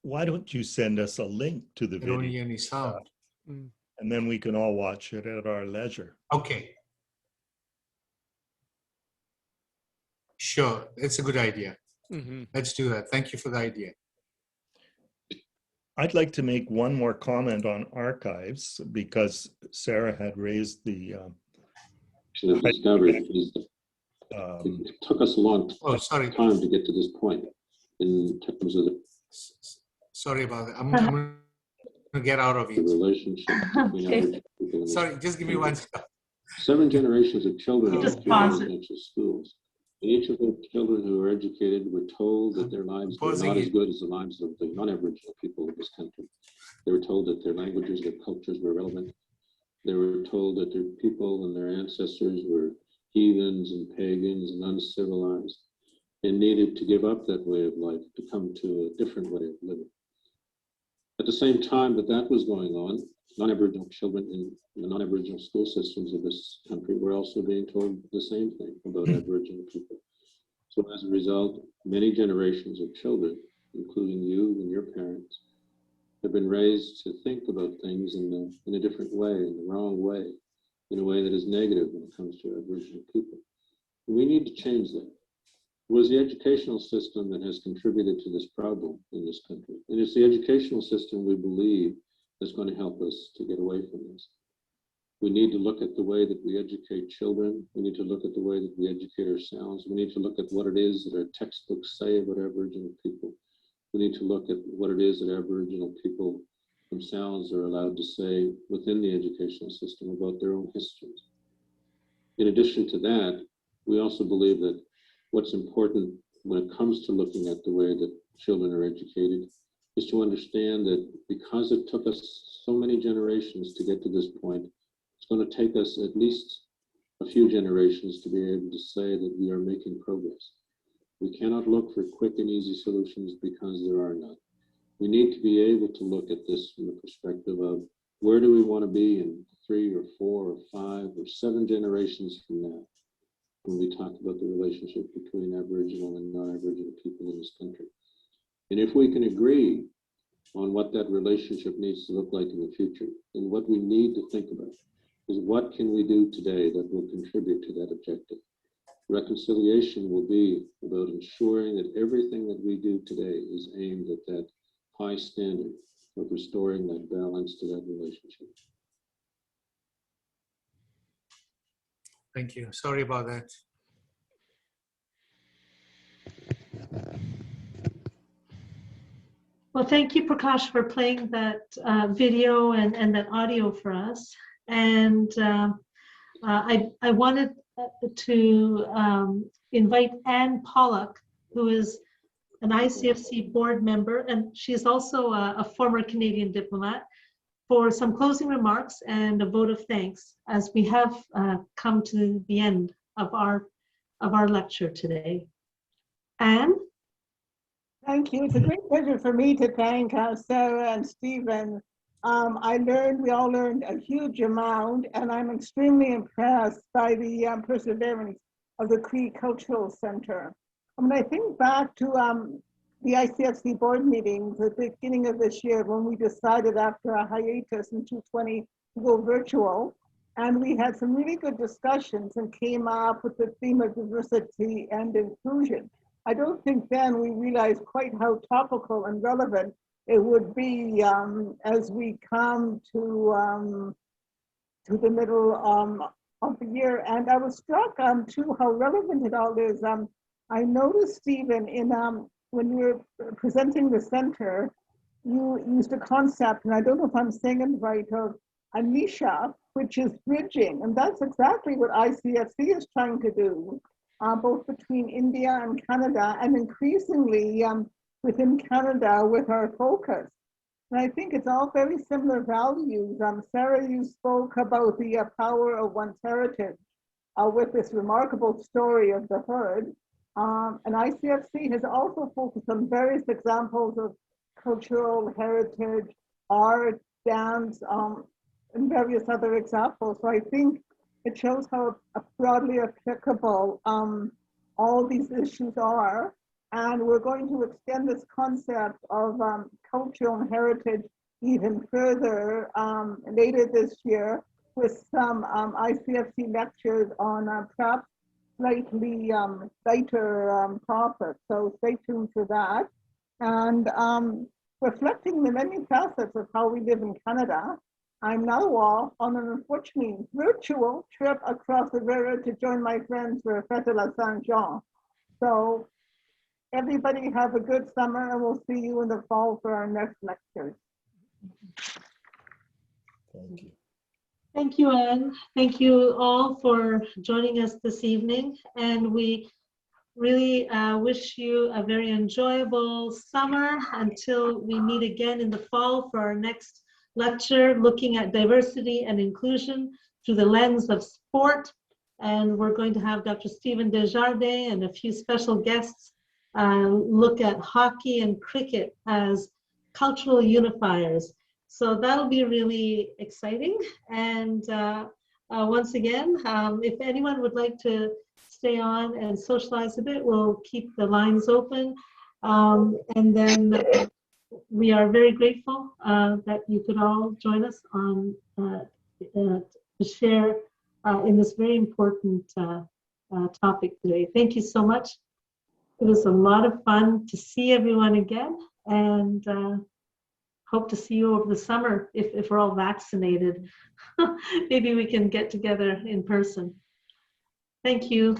[SPEAKER 3] Why don't you send us a link to the
[SPEAKER 2] I don't
[SPEAKER 3] video?
[SPEAKER 2] hear any sound.
[SPEAKER 3] And then we can all watch it at our leisure.
[SPEAKER 2] Okay. Sure, it's a good idea. Let's do that. Thank you for the idea.
[SPEAKER 3] I'd like to make one more comment on archives, because Sarah had raised the
[SPEAKER 9] discovery is it took us a long time to get to this point in terms of the.
[SPEAKER 2] Sorry about that. I'm going to get out of it.
[SPEAKER 9] The relationship between Aboriginal people and
[SPEAKER 2] Sorry, just give me one second.
[SPEAKER 9] 7 generations of children
[SPEAKER 1] Just
[SPEAKER 9] in
[SPEAKER 1] pause it.
[SPEAKER 9] residential schools. And each of the children who were educated were told that their lives were not as good as the lives of the non-Aboriginal people of this country. They were told that their languages, their cultures were irrelevant. They were told that their people and their ancestors were heathens and pagans and uncivilized, and needed to give up that way of life to come to a different way of living. At the same time that was going on, non-Aboriginal children in the non-Aboriginal school systems of this country were also being told the same thing about Aboriginal people. So as a result, many generations of children, including you and your parents, have been raised to think about things in a different way, in the wrong way, in a way that is negative when it comes to Aboriginal people. We need to change that. It was the educational system that has contributed to this problem in this country. And it's the educational system, we believe, that's going to help us to get away from this. We need to look at the way that we educate children. We need to look at the way that we educate ourselves. We need to look at what it is that our textbooks say about Aboriginal people. We need to look at what it is that Aboriginal people themselves are allowed to say within the educational system about their own histories. In addition to that, we also believe that what's important when it comes to looking at the way that children are educated is to understand that because it took us so many generations to get to this point, it's going to take us at least a few generations to be able to say that we are making progress. We cannot look for quick and easy solutions because there are none. We need to be able to look at this from the perspective of where do we want to be in 3 or 4 or 5 or 7 generations from now, when we talk about the relationship between Aboriginal and non-Aboriginal people in this country. And if we can agree on what that relationship needs to look like in the future, then what we need to think about is what can we do today that will contribute to that objective. Reconciliation will be about ensuring that everything that we do today is aimed at that high standard of restoring that balance to that relationship.
[SPEAKER 2] Thank you. Sorry about that.
[SPEAKER 1] Well, thank you, Prakash, for playing that video and that audio for us. And I wanted to invite Anne Pollack, who is an ICFC board member, and she's also a former Canadian diplomat, for some closing remarks and a vote of thanks, as we have come to the end of our lecture today. Anne?
[SPEAKER 11] Thank you. It's a great pleasure for me to thank Sarah and Stephen. We all learned a huge amount, and I'm extremely impressed by the perseverance of the Cree Cultural Center. When I think back to the ICFC board meetings at the beginning of this year, when we decided after a hiatus in 2020 to go virtual, and we had some really good discussions and came up with the theme of diversity and inclusion. I don't think then we realized quite how topical and relevant it would be as we come to the middle of the year. And I was struck too how relevant it all is. I noticed, Stephen, when you were presenting the center, you used a concept, and I don't know if I'm saying it right, of Anisha, which is bridging. And that's exactly what ICFC is trying to do, both between India and Canada, and increasingly within Canada with our focus. And I think it's all very similar values. Sarah, you spoke about the power of one's heritage with this remarkable story of the herd. And ICFC has also focused on various examples of cultural heritage, art, dance, and various other examples. So I think it shows how broadly applicable all these issues are. And we're going to extend this concept of cultural and heritage even further later this year with some ICFC lectures on perhaps slightly lighter topics. So stay tuned for that. And reflecting the many facets of how we live in Canada, I'm now off on an unfortunately virtual trip across the river to join my friends for Fête de la Saint-Jean. So everybody have a good summer, and we'll see you in the fall for our next lectures.
[SPEAKER 3] Thank you.
[SPEAKER 1] Thank you, Anne. Thank you all for joining us this evening. And we really wish you a very enjoyable summer until we meet again in the fall for our next lecture, looking at diversity and inclusion through the lens of sport. And we're going to have Dr. Stephen Desjardins and a few special guests look at hockey and cricket as cultural unifiers. So that'll be really exciting. And once again, if anyone would like to stay on and socialize a bit, we'll keep the lines open. And then we are very grateful that you could all join us on to share in this very important topic today. Thank you so much. It was a lot of fun to see everyone again, and hope to see you over the summer if we're all vaccinated. Maybe we can get together in person. Thank you.